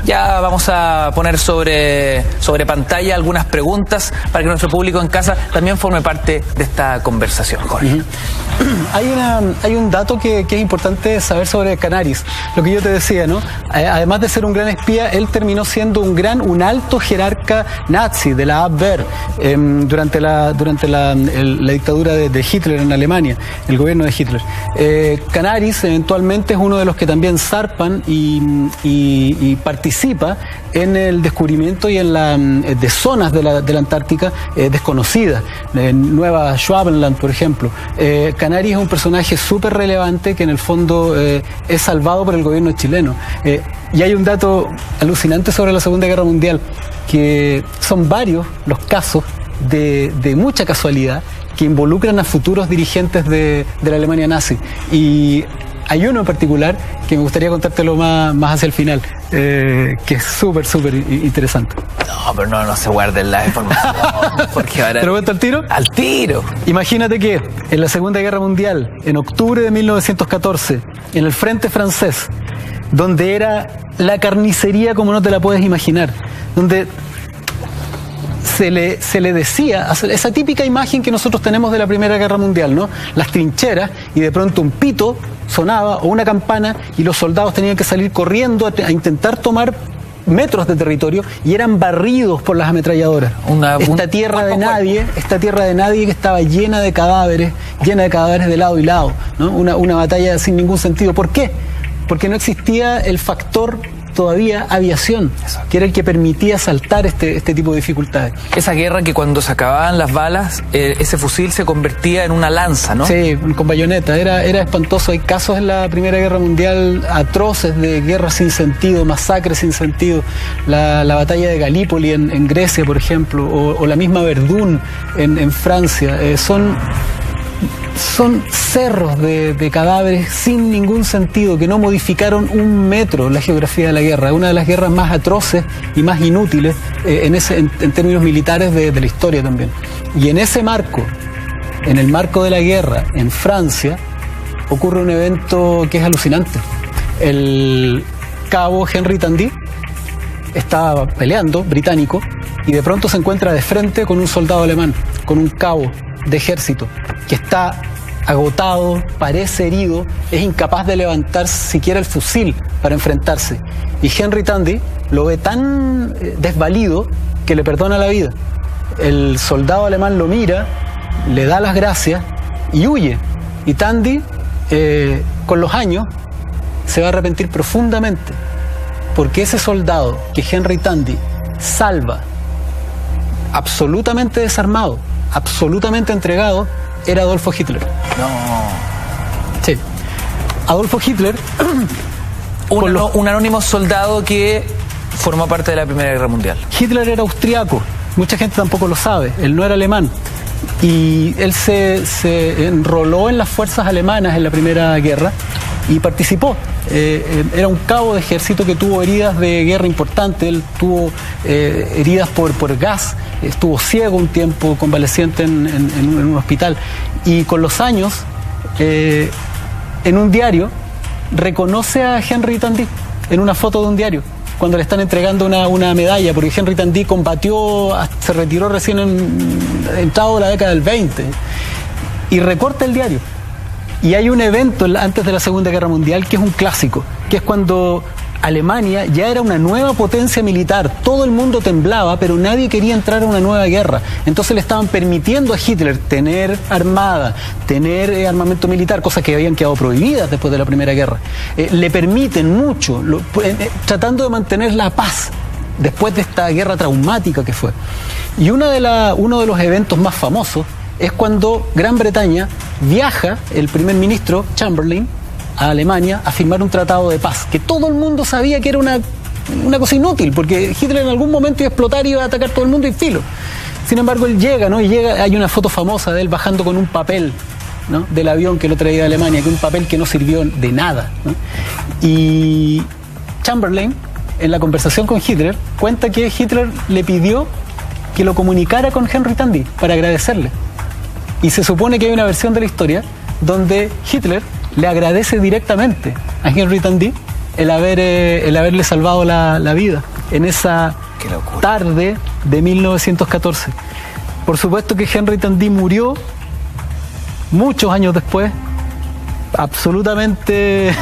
[SPEAKER 1] Ya vamos a poner sobre pantalla algunas preguntas para que nuestro público en casa también forme parte de esta conversación, Jorge.
[SPEAKER 2] Hay un dato que es importante saber sobre Canaris. Lo que yo te decía, ¿no? Además de ser un gran espía, él terminó siendo un alto jerarca nazi de la Abwehr durante la dictadura de Hitler en Alemania, el gobierno de Hitler. Canaris eventualmente es uno de los que también zarpan y participa en el descubrimiento y de zonas de la Antártica desconocidas, Nueva Schwabenland, por ejemplo. Canaris es un personaje súper relevante que en el fondo es salvado por el gobierno chileno. Y hay un dato alucinante sobre la Segunda Guerra Mundial, que son varios los casos de mucha casualidad que involucran a futuros dirigentes de la Alemania nazi. Y hay uno en particular que me gustaría contártelo más hacia el final, que es súper interesante.
[SPEAKER 1] No, pero no se guarden la información. Porque ahora...
[SPEAKER 2] ¿Te lo cuento al tiro?
[SPEAKER 1] ¡Al tiro!
[SPEAKER 2] Imagínate que en la Segunda Guerra Mundial, en octubre de 1914, en el frente francés, donde era la carnicería como no te la puedes imaginar, donde se le decía, esa típica imagen que nosotros tenemos de la Primera Guerra Mundial, ¿no? Las trincheras, y de pronto un pito sonaba o una campana y los soldados tenían que salir corriendo a intentar tomar metros de territorio y eran barridos por las ametralladoras. Esta tierra de nadie que estaba llena de cadáveres de lado y lado, ¿no? Una batalla sin ningún sentido. ¿Por qué? Porque no existía el factor todavía aviación, que era el que permitía saltar este tipo de dificultades.
[SPEAKER 1] Esa guerra que cuando se acababan las balas, ese fusil se convertía en una lanza, ¿no?
[SPEAKER 2] Sí, con bayoneta, era espantoso. Hay casos en la Primera Guerra Mundial atroces de guerras sin sentido, masacres sin sentido. La batalla de Galípoli en Grecia, por ejemplo, o la misma Verdún en Francia. Son cerros de cadáveres sin ningún sentido, que no modificaron un metro la geografía de la guerra. Una de las guerras más atroces y más inútiles en términos militares de la historia también. Y en ese marco, en el marco de la guerra en Francia, ocurre un evento que es alucinante. El cabo Henry Tandy estaba peleando, británico, y de pronto se encuentra de frente con un soldado alemán, con un cabo de ejército, que está agotado, parece herido, es incapaz de levantar siquiera el fusil para enfrentarse. Y Henry Tandy lo ve tan desvalido que le perdona la vida. El soldado alemán lo mira, le da las gracias y huye. Y Tandy, con los años, se va a arrepentir profundamente, porque ese soldado que Henry Tandy salva absolutamente desarmado, absolutamente entregado, era Adolfo Hitler.
[SPEAKER 1] No.
[SPEAKER 2] Sí. Adolfo Hitler...
[SPEAKER 1] Un anónimo soldado que formó parte de la Primera Guerra Mundial.
[SPEAKER 2] Hitler era austriaco, mucha gente tampoco lo sabe, él no era alemán. Y él se enroló en las fuerzas alemanas en la Primera Guerra y participó. Era un cabo de ejército que tuvo heridas de guerra importantes, él tuvo heridas por gas, estuvo ciego un tiempo, convaleciente en un hospital. Y con los años, en un diario, reconoce a Henry Tandy, en una foto de un diario, cuando le están entregando una medalla, porque Henry Tandy combatió, se retiró recién entrado la década del 20, y recorta el diario. Y hay un evento antes de la Segunda Guerra Mundial que es un clásico, que es cuando Alemania ya era una nueva potencia militar, todo el mundo temblaba, pero nadie quería entrar a una nueva guerra. Entonces le estaban permitiendo a Hitler tener armada, tener armamento militar, cosas que habían quedado prohibidas después de la Primera Guerra. Le permiten mucho, tratando de mantener la paz después de esta guerra traumática que fue. Y uno de los eventos más famosos es cuando Gran Bretaña viaja, el primer ministro Chamberlain, a Alemania a firmar un tratado de paz, que todo el mundo sabía que era una cosa inútil, porque Hitler en algún momento iba a explotar y iba a atacar todo el mundo y filo. Sin embargo, él llega, ¿no? Y llega, hay una foto famosa de él bajando con un papel, ¿no?, del avión que lo traía de Alemania, que es un papel que no sirvió de nada, ¿no? Y Chamberlain, en la conversación con Hitler, cuenta que Hitler le pidió que lo comunicara con Henry Tandy para agradecerle. Y se supone que hay una versión de la historia donde Hitler le agradece directamente a Henry Tandy el haberle salvado la vida en esa tarde de 1914. Por supuesto que Henry Tandy murió muchos años después, absolutamente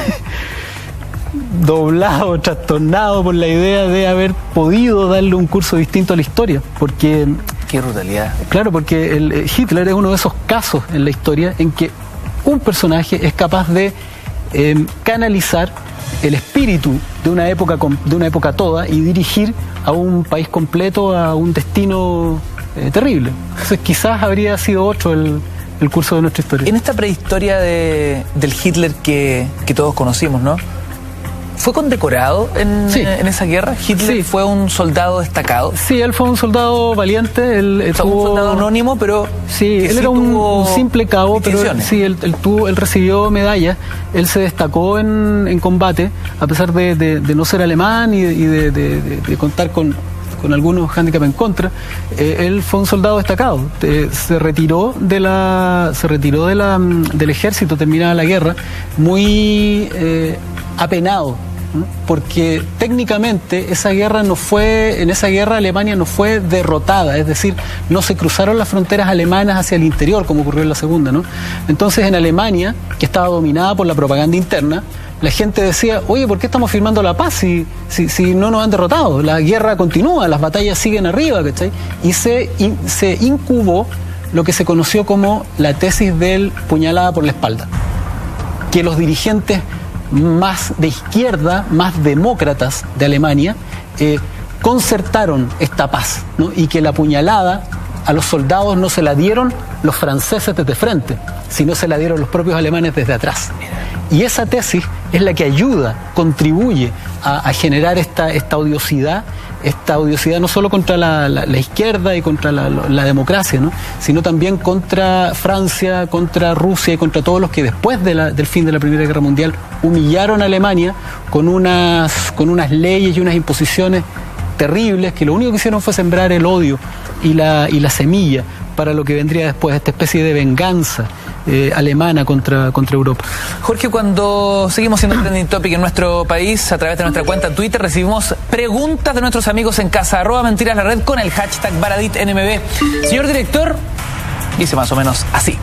[SPEAKER 2] doblado, trastornado por la idea de haber podido darle un curso distinto a la historia, porque...
[SPEAKER 1] Qué brutalidad.
[SPEAKER 2] Claro, porque Hitler es uno de esos casos en la historia en que un personaje es capaz de canalizar el espíritu de una época toda y dirigir a un país completo a un destino terrible. Entonces quizás habría sido otro el curso de nuestra historia.
[SPEAKER 1] En esta prehistoria del Hitler que todos conocimos, ¿no?, ¿fue condecorado en esa guerra? ¿Hitler fue un soldado destacado?
[SPEAKER 2] Sí, él fue un soldado valiente. Él
[SPEAKER 1] un soldado anónimo, pero...
[SPEAKER 2] Sí, él era un simple cabo, pero sí, él recibió medallas. Él se destacó en combate, a pesar de no ser alemán y de contar con algunos hándicaps en contra. Él fue un soldado destacado. Se retiró del ejército terminada la guerra muy apenado, ¿no?, porque técnicamente en esa guerra Alemania no fue derrotada, es decir, no se cruzaron las fronteras alemanas hacia el interior como ocurrió en la segunda, ¿no? Entonces en Alemania, que estaba dominada por la propaganda interna, la gente decía, oye, ¿por qué estamos firmando la paz si no nos han derrotado? La guerra continúa, las batallas siguen arriba, ¿cachai? Y se incubó lo que se conoció como la tesis del puñalada por la espalda, que los dirigentes más de izquierda, más demócratas de Alemania, concertaron esta paz, ¿no?, y que la puñalada a los soldados no se la dieron los franceses desde frente, sino se la dieron los propios alemanes desde atrás. Y esa tesis es la que contribuye a generar esta odiosidad no solo contra la izquierda y contra la democracia, ¿no?, sino también contra Francia, contra Rusia y contra todos los que después del fin de la Primera Guerra Mundial humillaron a Alemania con unas leyes y unas imposiciones terribles que lo único que hicieron fue sembrar el odio y la semilla para lo que vendría después, esta especie de venganza alemana contra Europa.
[SPEAKER 1] Jorge, cuando seguimos siendo trending topic en nuestro país, a través de nuestra cuenta en Twitter, recibimos preguntas de nuestros amigos en casa, @mentiras_la_red con el hashtag BaraditNMB. Señor director, dice más o menos así.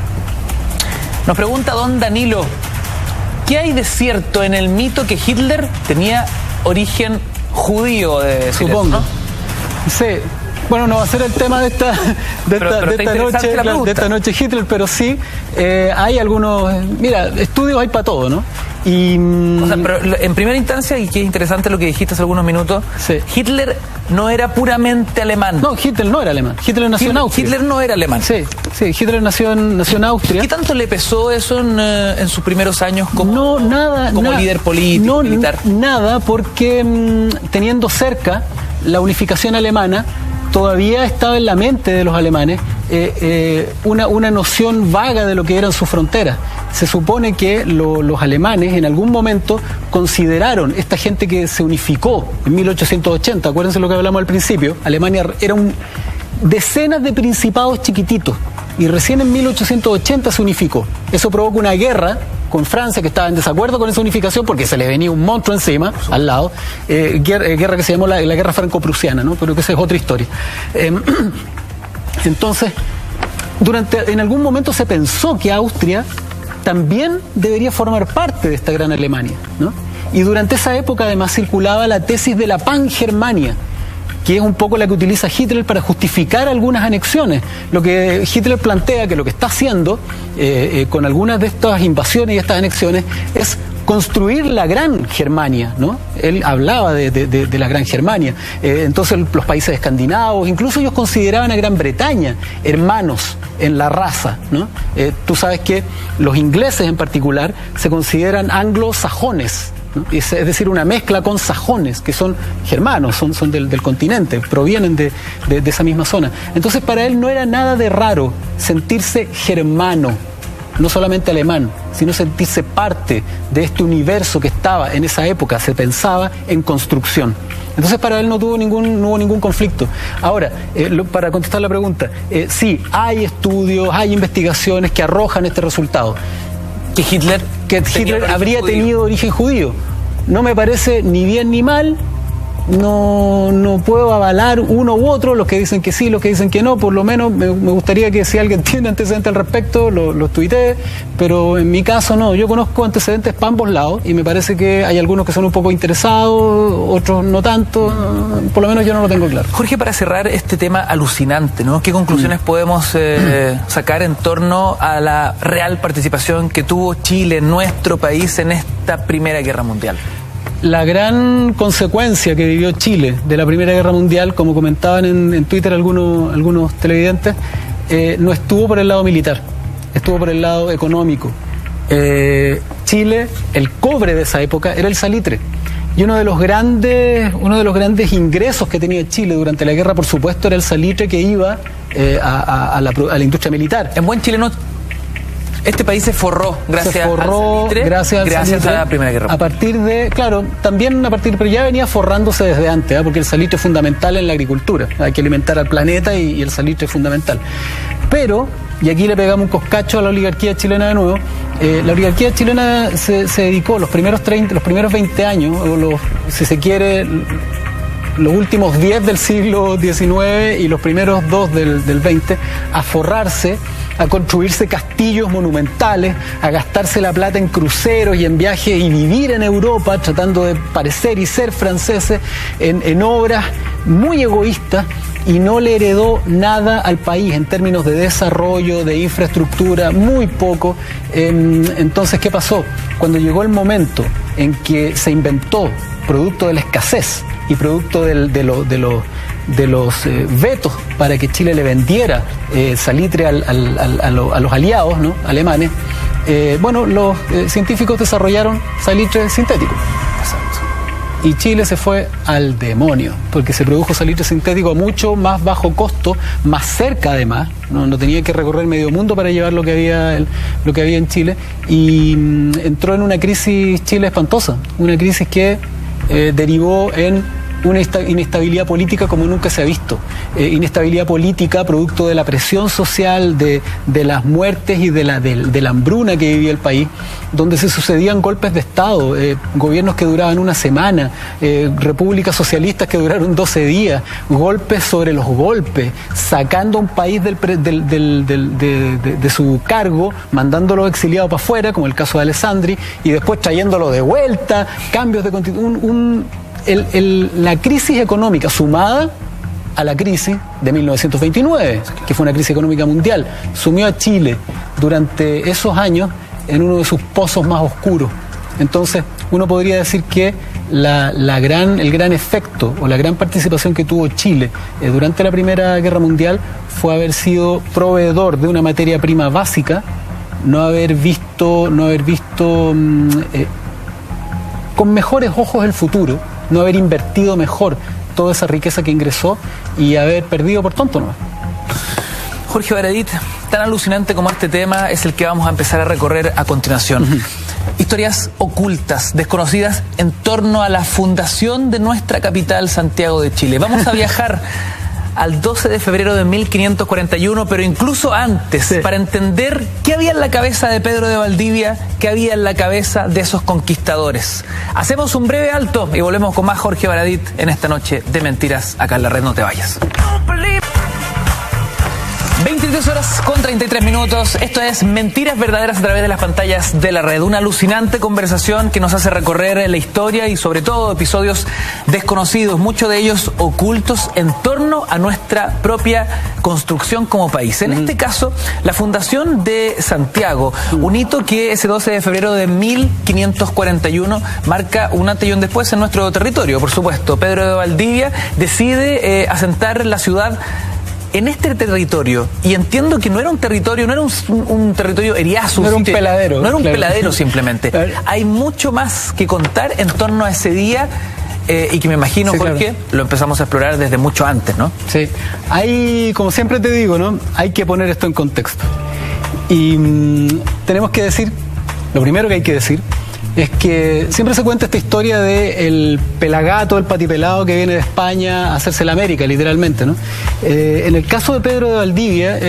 [SPEAKER 1] Nos pregunta don Danilo, ¿qué hay de cierto en el mito que Hitler tenía origen judío?
[SPEAKER 2] Supongo, ¿no? Sí. Bueno, no va a ser el tema de esta noche Hitler, pero sí hay algunos, mira, estudios hay para todo, ¿no? Y,
[SPEAKER 1] o sea, pero en primera instancia, y que es interesante lo que dijiste hace algunos minutos,
[SPEAKER 2] sí.
[SPEAKER 1] Hitler no era puramente alemán.
[SPEAKER 2] No, Hitler no era alemán. Hitler nació en Austria.
[SPEAKER 1] Hitler no era alemán.
[SPEAKER 2] Sí, sí, Hitler nació en Austria.
[SPEAKER 1] ¿Qué tanto le pesó eso en sus primeros años como, líder político, militar?
[SPEAKER 2] Nada, porque teniendo cerca la unificación alemana, todavía estaba en la mente de los alemanes una noción vaga de lo que eran sus fronteras. Se supone que los alemanes en algún momento consideraron, esta gente que se unificó en 1880, acuérdense lo que hablamos al principio, Alemania era decenas de principados chiquititos y recién en 1880 se unificó. Eso provoca una guerra con Francia, que estaba en desacuerdo con esa unificación porque se le venía un monstruo encima, al lado, guerra que se llamó la guerra franco-prusiana, ¿no? Pero que esa es otra historia. Entonces, en algún momento se pensó que Austria también debería formar parte de esta gran Alemania, ¿no? Y durante esa época además circulaba la tesis de la Pangermania, que es un poco la que utiliza Hitler para justificar algunas anexiones. Lo que Hitler plantea que lo que está haciendo con algunas de estas invasiones y estas anexiones es construir la Gran Germania, ¿no? Él hablaba de la Gran Germania. Entonces los países escandinavos, incluso ellos consideraban a Gran Bretaña hermanos en la raza, ¿no? Tú sabes que los ingleses en particular se consideran anglosajones, ¿no? Es decir, una mezcla con sajones, que son germanos, son del continente, provienen de esa misma zona. Entonces para él no era nada de raro sentirse germano, no solamente alemán, sino sentirse parte de este universo que estaba en esa época, se pensaba en construcción. Entonces para él no hubo ningún conflicto. Ahora, para contestar la pregunta, sí, hay estudios, hay investigaciones que arrojan este resultado. Que Hitler habría tenido origen judío. No me parece ni bien ni mal. No puedo avalar uno u otro, los que dicen que sí, los que dicen que no. Por lo menos me gustaría que si alguien tiene antecedentes al respecto, los tuitee, pero en mi caso no. Yo conozco antecedentes para ambos lados y me parece que hay algunos que son un poco interesados, otros no tanto. Por lo menos yo no lo tengo claro.
[SPEAKER 1] Jorge, para cerrar este tema alucinante, ¿no? ¿Qué conclusiones podemos sacar en torno a la real participación que tuvo Chile, nuestro país, en esta Primera Guerra Mundial?
[SPEAKER 2] La gran consecuencia que vivió Chile de la Primera Guerra Mundial, como comentaban en Twitter algunos televidentes, no estuvo por el lado militar, estuvo por el lado económico. Chile, el cobre de esa época era el salitre. Y uno de los grandes ingresos que tenía Chile durante la guerra, por supuesto, era el salitre que iba a la industria militar.
[SPEAKER 1] En buen chileno, este país se forró gracias al salitre, gracias a la Primera Guerra.
[SPEAKER 2] A partir de, claro, también pero ya venía forrándose desde antes, porque el salitre es fundamental en la agricultura. Hay que alimentar al planeta y el salitre es fundamental. Pero, y aquí le pegamos un coscacho a la oligarquía chilena de nuevo, la oligarquía chilena se dedicó los primeros 20 años, o si se quiere, los últimos 10 del siglo XIX y los primeros 2 del 20, a forrarse, a construirse castillos monumentales, a gastarse la plata en cruceros y en viajes y vivir en Europa tratando de parecer y ser franceses en obras muy egoístas, y no le heredó nada al país en términos de desarrollo, de infraestructura, muy poco. Entonces, ¿qué pasó? Cuando llegó el momento en que se inventó, producto de la escasez y producto de los vetos para que Chile le vendiera salitre a los aliados, ¿no? Alemanes, los científicos desarrollaron salitre sintético. Y Chile se fue al demonio, porque se produjo salitre sintético a mucho más bajo costo, más cerca además, no tenía que recorrer medio mundo para llevar lo que había en Chile, y entró en una crisis Chile espantosa, una crisis que derivó en una inestabilidad política como nunca se ha visto. Inestabilidad política producto de la presión social, de las muertes y de la hambruna que vivía el país, donde se sucedían golpes de Estado, gobiernos que duraban una semana, repúblicas socialistas que duraron 12 días, golpes sobre los golpes, sacando a un país de su cargo, mandándolo exiliado para afuera, como el caso de Alessandri, y después trayéndolo de vuelta, cambios de constitución, la crisis económica sumada a la crisis de 1929, que fue una crisis económica mundial, sumió a Chile durante esos años en uno de sus pozos más oscuros. Entonces, uno podría decir que el gran efecto o la gran participación que tuvo Chile durante la Primera Guerra Mundial fue haber sido proveedor de una materia prima básica, no haber visto con mejores ojos el futuro, no haber invertido mejor toda esa riqueza que ingresó y haber perdido por tonto, ¿no?
[SPEAKER 1] Jorge Baradit, tan alucinante como este tema es el que vamos a empezar a recorrer a continuación. Historias ocultas, desconocidas en torno a la fundación de nuestra capital, Santiago de Chile. Vamos a viajar al 12 de febrero de 1541, pero incluso antes, sí, para entender qué había en la cabeza de Pedro de Valdivia, qué había en la cabeza de esos conquistadores. Hacemos un breve alto y volvemos con más Jorge Baradit en esta noche de mentiras acá en la red. No te vayas. 23:33. Esto es Mentiras Verdaderas a través de las pantallas de la red. Una alucinante conversación que nos hace recorrer la historia y sobre todo episodios desconocidos, muchos de ellos ocultos en torno a nuestra propia construcción como país. En este caso, la fundación de Santiago, un hito que ese 12 de febrero de 1541 marca un antes y un después en nuestro territorio, por supuesto. Pedro de Valdivia decide asentar la ciudad en este territorio, y entiendo que no era un territorio, no era un territorio eriazo,
[SPEAKER 2] no era un peladero,
[SPEAKER 1] no era un peladero simplemente. Hay mucho más que contar en torno a ese día y que me imagino, sí, Jorge, claro, lo empezamos a explorar desde mucho antes, ¿no?
[SPEAKER 2] Sí, hay, como siempre te digo, ¿no? Hay que poner esto en contexto. Y tenemos que decir, lo primero que hay que decir es que siempre se cuenta esta historia de el pelagato, el patipelado que viene de España a hacerse la América, literalmente, ¿no? En el caso de Pedro de Valdivia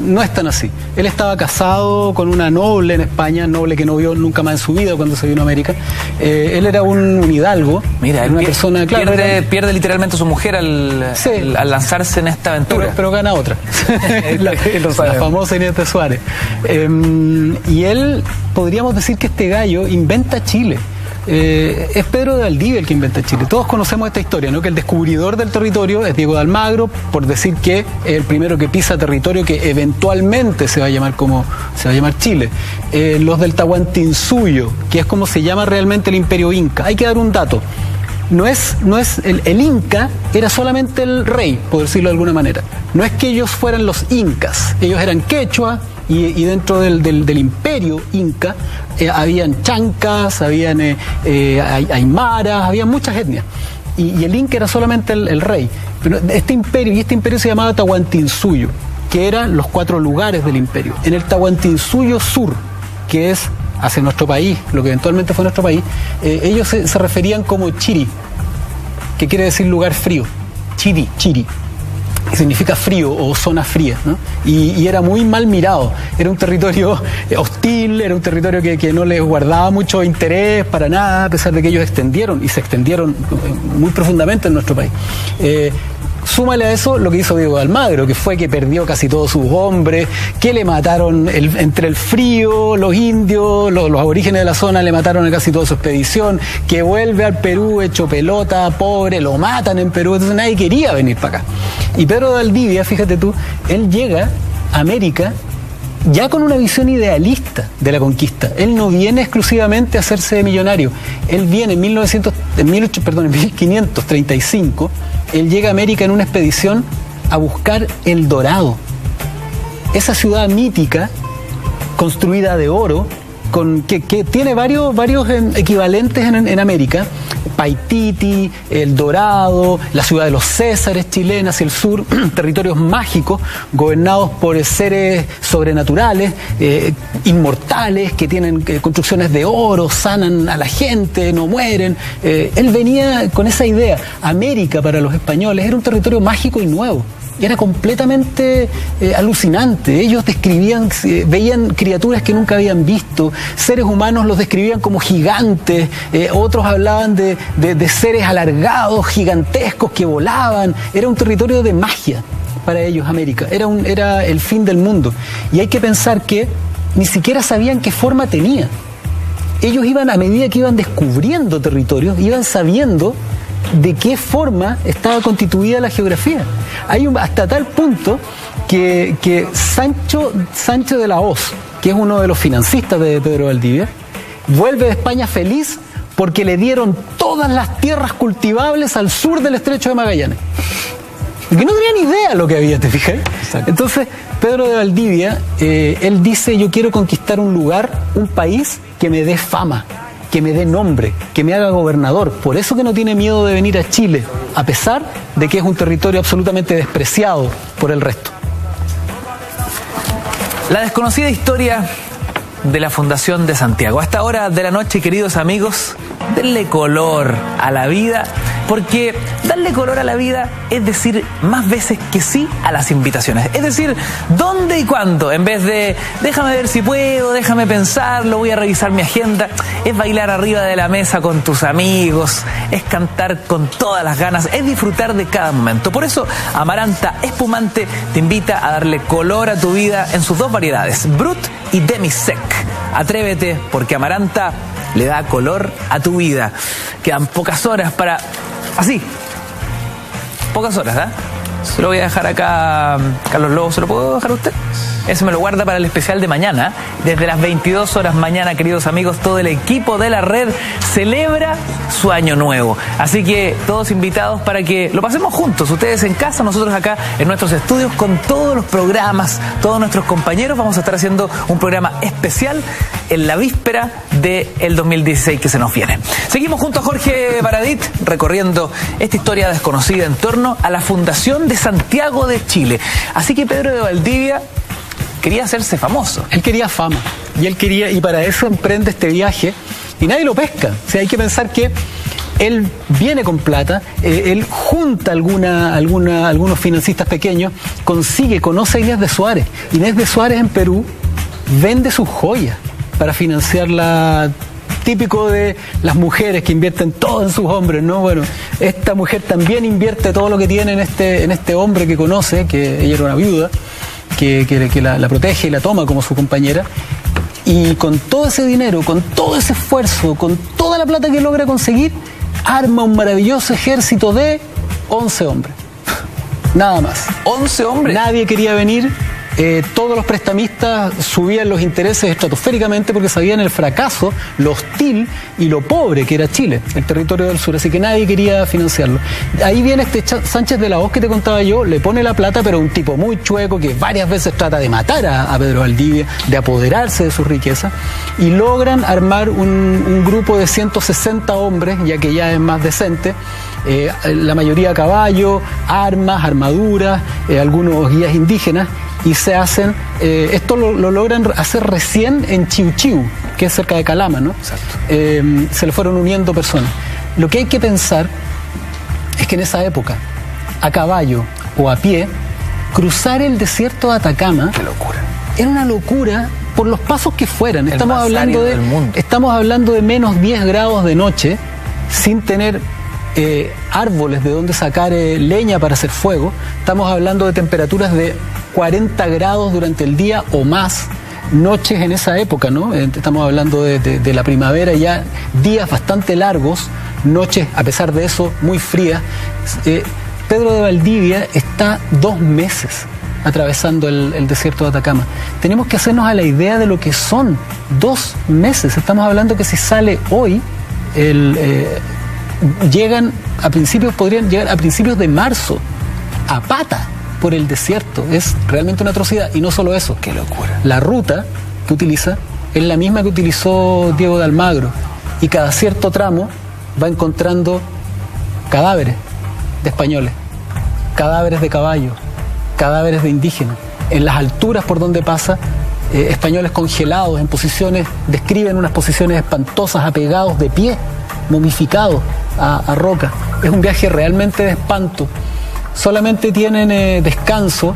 [SPEAKER 2] no es tan así. Él estaba casado con una noble en España, noble que no vio nunca más en su vida cuando se vino a América. Él era un hidalgo.
[SPEAKER 1] Mira, una persona, claro, pierde literalmente a su mujer al lanzarse en esta aventura.
[SPEAKER 2] Pero gana otra. la famosa Inés de Suárez. Y él, podríamos decir que este gallo inventa Chile. Es Pedro de Valdivia el que inventa Chile. Todos conocemos esta historia, ¿no? Que el descubridor del territorio es Diego de Almagro, por decir que es el primero que pisa territorio que eventualmente se va a llamar Chile. Los del Tahuantinsuyo, que es como se llama realmente el imperio inca. Hay que dar un dato. No es el Inca era solamente el rey, por decirlo de alguna manera. No es que ellos fueran los incas, ellos eran quechua, y dentro del imperio inca habían chancas, habían aymaras, había muchas etnias. Y el Inca era solamente el rey. Pero este imperio se llamaba Tahuantinsuyo, que eran los 4 lugares del imperio. En el Tahuantinsuyo Sur, que es hacia nuestro país, lo que eventualmente fue nuestro país, ellos se referían como Chiri, que quiere decir lugar frío. Chiri, que significa frío o zona fría, ¿no? Y era muy mal mirado. Era un territorio hostil, era un territorio que no les guardaba mucho interés para nada, a pesar de que ellos se extendieron muy profundamente en nuestro país. Súmale a eso lo que hizo Diego de Almagro, que fue que perdió casi todos sus hombres, que le mataron entre el frío, los indios, los aborígenes de la zona le mataron a casi toda su expedición, que vuelve al Perú hecho pelota, pobre, lo matan en Perú, entonces nadie quería venir para acá. Y Pedro de Valdivia, fíjate tú, él llega a América ya con una visión idealista de la conquista. Él no viene exclusivamente a hacerse millonario. Él viene en 1535, él llega a América en una expedición a buscar El Dorado. Esa ciudad mítica, construida de oro, que tiene varios equivalentes en América. Paititi, El Dorado, la ciudad de los Césares chilena hacia el sur, territorios mágicos gobernados por seres sobrenaturales, inmortales, que tienen construcciones de oro, sanan a la gente, no mueren. Él venía con esa idea. América para los españoles era un territorio mágico y nuevo. Era completamente alucinante. Ellos describían, veían criaturas que nunca habían visto, seres humanos los describían como gigantes, otros hablaban de seres alargados, gigantescos, que volaban. Era un territorio de magia para ellos, América. Era el fin del mundo. Y hay que pensar que ni siquiera sabían qué forma tenía. Ellos iban, a medida que iban descubriendo territorios, iban sabiendo de qué forma estaba constituida la geografía. Hasta tal punto que Sancho de la Hoz, que es uno de los financistas de Pedro Valdivia, vuelve de España feliz porque le dieron todas las tierras cultivables al sur del Estrecho de Magallanes. Que no tenía ni idea lo que había, ¿te fijas? Exacto. Entonces, Pedro de Valdivia, él dice, yo quiero conquistar un lugar, un país que me dé fama, que me dé nombre, que me haga gobernador. Por eso que no tiene miedo de venir a Chile, a pesar de que es un territorio absolutamente despreciado por el resto.
[SPEAKER 1] La desconocida historia de la Fundación de Santiago. A esta hora de la noche, queridos amigos, denle color a la vida, porque darle color a la vida es decir más veces que sí a las invitaciones. Es decir, ¿dónde y cuándo? En vez de déjame ver si puedo, déjame pensarlo, voy a revisar mi agenda. Es bailar arriba de la mesa con tus amigos, es cantar con todas las ganas, es disfrutar de cada momento. Por eso, Amaranta Espumante te invita a darle color a tu vida en sus dos variedades, Brut y Demi-Sec. Atrévete, porque Amaranta le da color a tu vida. Quedan pocas horas para... Así. Pocas horas, ¿verdad? Se lo voy a dejar acá, Carlos Lobo, ¿se lo puedo dejar a usted? Eso me lo guarda para el especial de mañana. Desde las 22 horas mañana, queridos amigos, todo el equipo de la red celebra su año nuevo. Así que todos invitados para que lo pasemos juntos. Ustedes en casa, nosotros acá en nuestros estudios con todos los programas, todos nuestros compañeros. Vamos a estar haciendo un programa especial en la víspera del 2016 que se nos viene. Seguimos junto a Jorge Baradit recorriendo esta historia desconocida en torno a la Fundación de Santiago de Chile. Así que Pedro de Valdivia quería hacerse famoso.
[SPEAKER 2] Él quería fama y para eso emprende este viaje y nadie lo pesca. O sea, hay que pensar que él viene con plata, él junta algunos financistas pequeños, conoce a Inés de Suárez. Inés de Suárez en Perú vende sus joyas para financiar típico de las mujeres que invierten todo en sus hombres, ¿no? Bueno, esta mujer también invierte todo lo que tiene en este hombre que conoce, que ella era una viuda, que la protege y la toma como su compañera, y con todo ese dinero, con todo ese esfuerzo, con toda la plata que logra conseguir, arma un maravilloso ejército de 11 hombres. Nada más.
[SPEAKER 1] ¿11 hombres?
[SPEAKER 2] Nadie quería venir. Todos los prestamistas subían los intereses estratosféricamente porque sabían el fracaso, lo hostil y lo pobre que era Chile, el territorio del sur, así que nadie quería financiarlo. Ahí viene este Sánchez de la Hoz que te contaba yo, le pone la plata, pero un tipo muy chueco que varias veces trata de matar a Pedro Valdivia, de apoderarse de su riqueza, y logran armar un grupo de 160 hombres, ya que ya es más decente, la mayoría a caballo, armas, armaduras, algunos guías indígenas, y se hacen, esto lo logran hacer recién en Chiu Chiu, que es cerca de Calama, ¿no?
[SPEAKER 1] Exacto.
[SPEAKER 2] Se le fueron uniendo personas. Lo que hay que pensar es que en esa época, a caballo o a pie, cruzar el desierto de Atacama,
[SPEAKER 1] ¡qué locura!
[SPEAKER 2] Era una locura por los pasos que fueran. Estamos hablando de menos 10 grados de noche, sin tener árboles de donde sacar leña para hacer fuego. Estamos hablando de temperaturas de 40 grados durante el día o más, noches en esa época, ¿no? Estamos hablando de la primavera, ya días bastante largos, noches, a pesar de eso, muy frías. Pedro de Valdivia está 2 meses atravesando el desierto de Atacama. Tenemos que hacernos a la idea de lo que son 2 meses. Estamos hablando que si sale hoy, podrían llegar a principios de marzo, a pata, por el desierto. Es realmente una atrocidad. Y no solo eso.
[SPEAKER 1] ¡Qué locura!
[SPEAKER 2] La ruta que utiliza es la misma que utilizó Diego de Almagro. Y cada cierto tramo va encontrando cadáveres de españoles, cadáveres de caballos, cadáveres de indígenas. En las alturas por donde pasa, españoles congelados en posiciones, describen unas posiciones espantosas, apegados de pie, momificados a roca. Es un viaje realmente de espanto. Solamente tienen descanso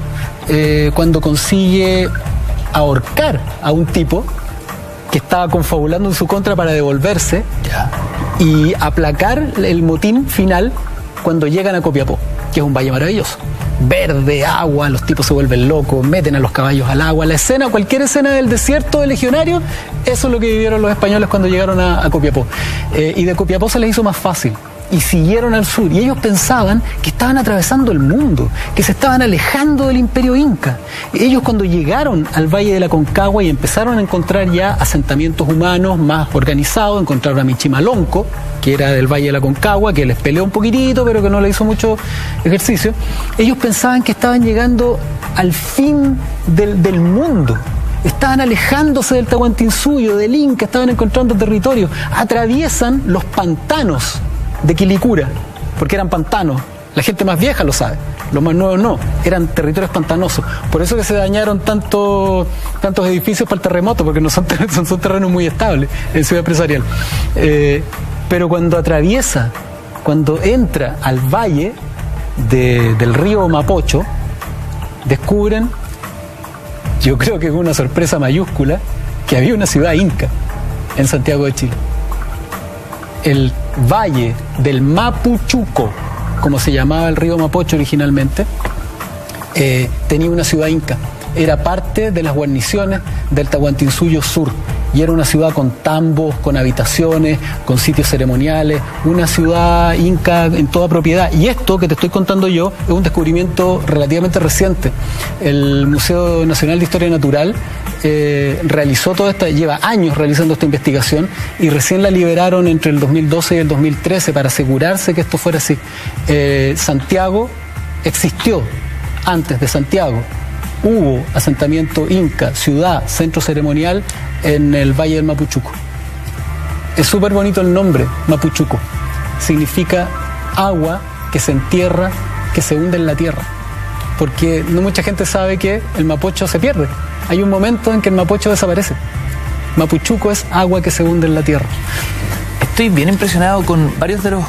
[SPEAKER 2] cuando consigue ahorcar a un tipo que estaba confabulando en su contra para devolverse, y aplacar el motín final cuando llegan a Copiapó, que es un valle maravilloso. Verde, agua, los tipos se vuelven locos, meten a los caballos al agua. La escena, cualquier escena del desierto de legionarios, eso es lo que vivieron los españoles cuando llegaron a Copiapó. Y de Copiapó se les hizo más fácil. y siguieron al sur. Y ellos pensaban que estaban atravesando el mundo, que se estaban alejando del imperio inca. Ellos cuando llegaron al Valle de la Concagua y empezaron a encontrar ya asentamientos humanos más organizados, encontraron a Michimalonco, que era del Valle de la Concagua, que les peleó un poquitito, pero que no le hizo mucho ejercicio. Ellos pensaban que estaban llegando al fin del mundo. Estaban alejándose del Tahuantinsuyo, del Inca, estaban encontrando territorio. Atraviesan los pantanos de Quilicura, porque eran pantanos. La gente más vieja lo sabe, los más nuevos no, eran territorios pantanosos. Por eso que se dañaron tantos edificios para el terremoto, porque no son terrenos muy estables en Ciudad Empresarial. Pero cuando entra al valle del río Mapocho, descubren, yo creo que es una sorpresa mayúscula, que había una ciudad inca en Santiago de Chile. El valle del Mapuchuco, como se llamaba el río Mapocho originalmente, tenía una ciudad inca. Era parte de las guarniciones del Tahuantinsuyo Sur. Y era una ciudad con tambos, con habitaciones, con sitios ceremoniales, una ciudad inca en toda propiedad. Y esto que te estoy contando yo es un descubrimiento relativamente reciente. El Museo Nacional de Historia Natural lleva años realizando esta investigación y recién la liberaron entre el 2012 y el 2013 para asegurarse que esto fuera así. Santiago existió antes de Santiago. Hubo asentamiento inca, ciudad, centro ceremonial en el Valle del Mapuchuco. Es súper bonito el nombre, Mapuchuco. Significa agua que se entierra, que se hunde en la tierra. Porque no mucha gente sabe que el Mapocho se pierde. Hay un momento en que el Mapocho desaparece. Mapuchuco es agua que se hunde en la tierra.
[SPEAKER 1] Estoy bien impresionado con varios de los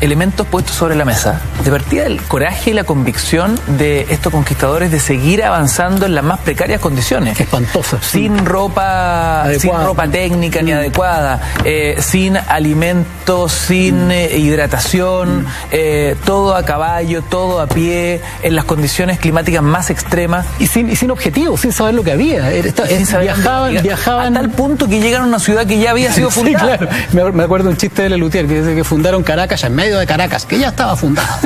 [SPEAKER 1] elementos puestos sobre la mesa. De partida, el coraje y la convicción de estos conquistadores de seguir avanzando en las más precarias condiciones.
[SPEAKER 2] Espantosas.
[SPEAKER 1] Sin ropa técnica ni adecuada, sin alimentos, sin hidratación, todo a caballo, todo a pie, en las condiciones climáticas más extremas.
[SPEAKER 2] Y sin objetivos, sin saber lo que había. Viajaban
[SPEAKER 1] a tal punto que llegaron a una ciudad que ya había sido fundada.
[SPEAKER 2] Sí, claro. Me acuerdo un chiste de Lelutier que dice que fundaron Caracas en medio de Caracas, que ya estaba fundada.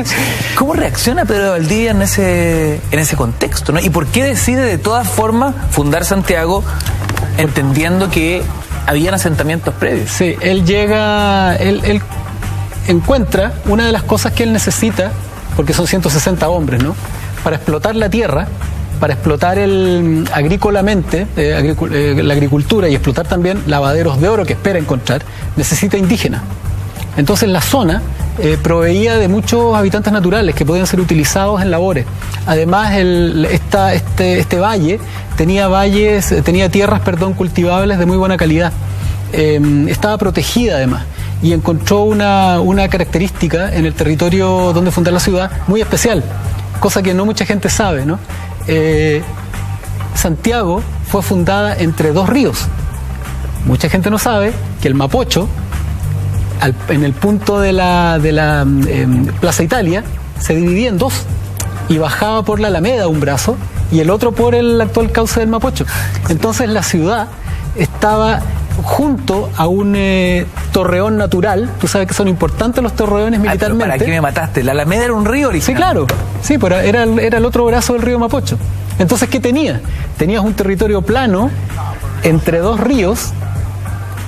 [SPEAKER 1] ¿Cómo reacciona Pedro de Valdivia en ese contexto, ¿no? ¿Y por qué decide de todas formas fundar Santiago entendiendo que habían asentamientos previos?
[SPEAKER 2] Sí, él encuentra una de las cosas que él necesita, porque son 160 hombres, ¿no? Para explotar la tierra, para explotar agrícolamente, la agricultura y explotar también lavaderos de oro que espera encontrar, necesita indígenas. Entonces la zona proveía de muchos habitantes naturales que podían ser utilizados en labores. Además, este valle tenía tierras cultivables de muy buena calidad. Estaba protegida además y encontró una característica en el territorio donde fundar la ciudad muy especial, cosa que no mucha gente sabe, ¿no? Santiago fue fundada entre dos ríos. Mucha gente no sabe que el Mapocho, en el punto de la Plaza Italia, se dividía en dos y bajaba por la Alameda un brazo y el otro por el actual cauce del Mapocho. Entonces la ciudad estaba junto a un torreón natural. Tú sabes que son importantes los torreones militarmente.
[SPEAKER 1] ¿Para qué me mataste? ¿La Alameda era un río original?
[SPEAKER 2] Sí, claro. Sí, pero era el otro brazo del río Mapocho. Entonces, ¿qué tenía? Tenías un territorio plano entre dos ríos,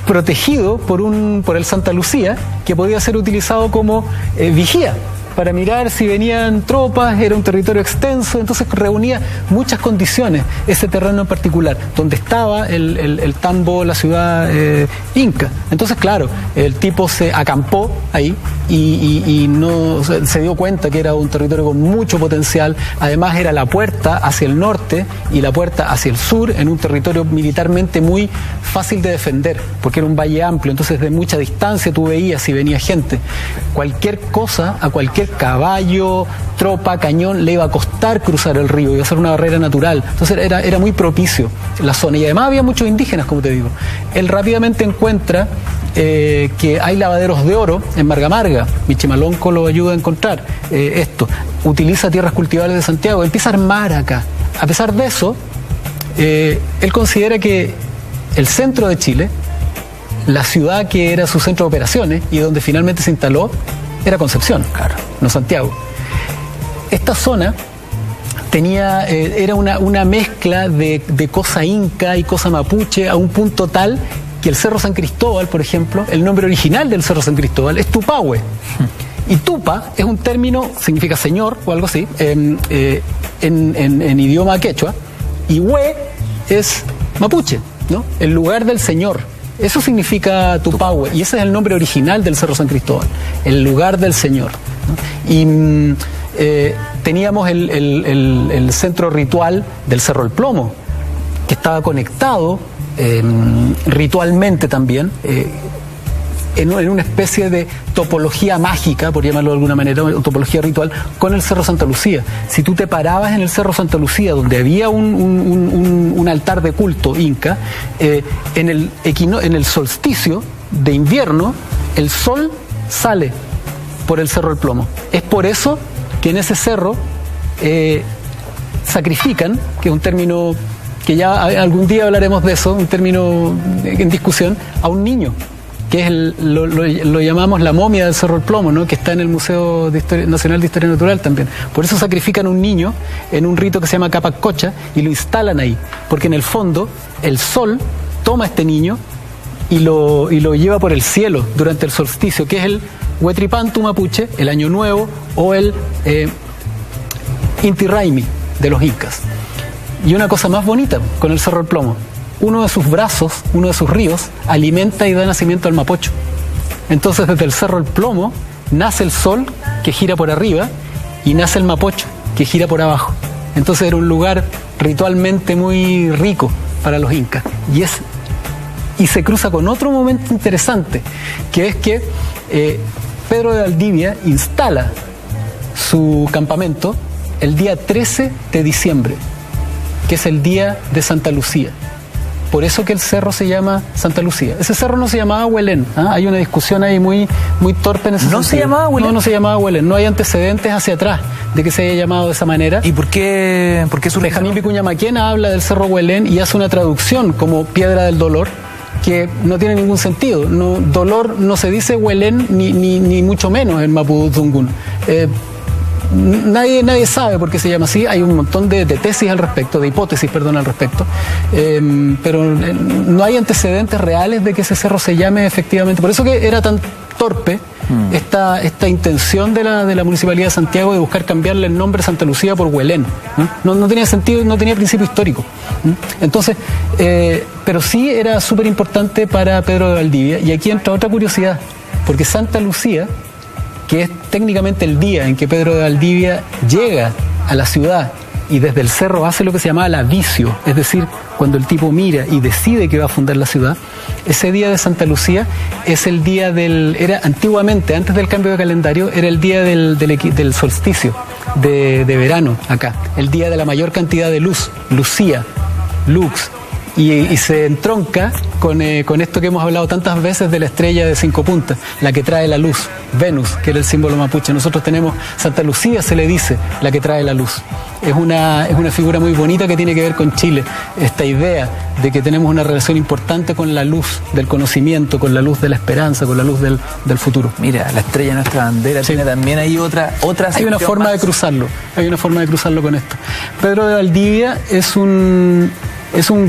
[SPEAKER 2] protegido por el Santa Lucía, que podía ser utilizado como vigía para mirar si venían tropas. Era un territorio extenso, entonces reunía muchas condiciones ese terreno en particular, donde estaba el tambo, la ciudad inca. Entonces, claro, el tipo se acampó ahí y no se dio cuenta que era un territorio con mucho potencial. Además, era la puerta hacia el norte y la puerta hacia el sur, en un territorio militarmente muy fácil de defender, porque era un valle amplio, entonces de mucha distancia tú veías si venía gente. Cualquier cosa, a cualquier caballo, tropa, cañón, le iba a costar cruzar el río, iba a ser una barrera natural. Entonces era muy propicio la zona, y además había muchos indígenas, como te digo. Él rápidamente encuentra que hay lavaderos de oro en Marga Marga. Michimalonco lo ayuda a encontrar esto. Utiliza tierras cultivables de Santiago, empieza a armar acá. A pesar de eso, él considera que el centro de Chile, la ciudad que era su centro de operaciones y donde finalmente se instaló era Concepción,
[SPEAKER 1] Claro.
[SPEAKER 2] no Santiago. Esta zona era una mezcla de cosa inca y cosa mapuche a un punto tal que el Cerro San Cristóbal, por ejemplo, el nombre original del Cerro San Cristóbal es Tupahue. Y Tupa es un término, significa señor o algo así, en idioma quechua, y Hue es mapuche, ¿no? El lugar del señor. Eso significa Tupahue, y ese es el nombre original del Cerro San Cristóbal, el lugar del señor, ¿no? Y teníamos el centro ritual del Cerro El Plomo, que estaba conectado ritualmente también, en una especie de topología mágica, por llamarlo de alguna manera, o topología ritual, con el Cerro Santa Lucía. Si tú te parabas en el Cerro Santa Lucía, donde había un altar de culto inca, en el solsticio de invierno, el sol sale por el Cerro El Plomo. Es por eso que en ese cerro sacrifican, que es un término que ya algún día hablaremos de eso, un término en discusión, a un niño, que es lo llamamos la momia del Cerro El Plomo, ¿no? Que está en el Museo Nacional de Historia Natural también. Por eso sacrifican a un niño en un rito que se llama Capacocha y lo instalan ahí, porque en el fondo el sol toma a este niño y lo lleva por el cielo durante el solsticio, que es el Huetripantu mapuche, el Año Nuevo, o el Inti Raymi de los incas. Y una cosa más bonita con el Cerro El Plomo: uno de sus brazos, uno de sus ríos, alimenta y da nacimiento al Mapocho. Entonces, desde el Cerro El Plomo nace el sol, que gira por arriba, y nace el Mapocho, que gira por abajo. Entonces era un lugar ritualmente muy rico para los incas. Y se cruza con otro momento interesante, que es que Pedro de Valdivia instala su campamento el día 13 de diciembre, que es el día de Santa Lucía. Por eso que el cerro se llama Santa Lucía. Ese cerro no se llamaba Huelén, ¿ah? Hay una discusión ahí muy torpe en ese sentido.
[SPEAKER 1] ¿No se llamaba Huelén?
[SPEAKER 2] No se llamaba Huelén. No hay antecedentes hacia atrás de que se haya llamado de esa manera.
[SPEAKER 1] ¿Y por qué su
[SPEAKER 2] Benjamín Vicuña Maquena habla del cerro Huelén y hace una traducción como Piedra del Dolor, que no tiene ningún sentido. Dolor no se dice Huelén ni mucho menos en Mapudungun. Nadie sabe por qué se llama así. Hay un montón de tesis al respecto, de hipótesis, perdón, al respecto, pero no hay antecedentes reales de que ese cerro se llame efectivamente. Por eso que era tan torpe esta intención de la Municipalidad de Santiago de buscar cambiarle el nombre Santa Lucía por Huelén. No tenía sentido, no tenía principio histórico. Entonces, pero sí era súper importante para Pedro de Valdivia. Y aquí entra otra curiosidad, porque Santa Lucía, que es técnicamente el día en que Pedro de Valdivia llega a la ciudad y desde el cerro hace lo que se llamaba la vicio, es decir, cuando el tipo mira y decide que va a fundar la ciudad, ese día de Santa Lucía es el día era antiguamente, antes del cambio de calendario, era el día del solsticio de verano acá, el día de la mayor cantidad de luz, Lucía, Lux. Y se entronca con esto que hemos hablado tantas veces de la estrella de 5 puntas, la que trae la luz, Venus, que era el símbolo mapuche. Nosotros tenemos Santa Lucía, se le dice, la que trae la luz. Es una figura muy bonita que tiene que ver con Chile, esta idea de que tenemos una relación importante con la luz del conocimiento, con la luz de la esperanza, con la luz del futuro.
[SPEAKER 1] Mira, la estrella de nuestra bandera tiene también ahí otra.
[SPEAKER 2] Hay una forma de cruzarlo, con esto. Pedro de Valdivia es un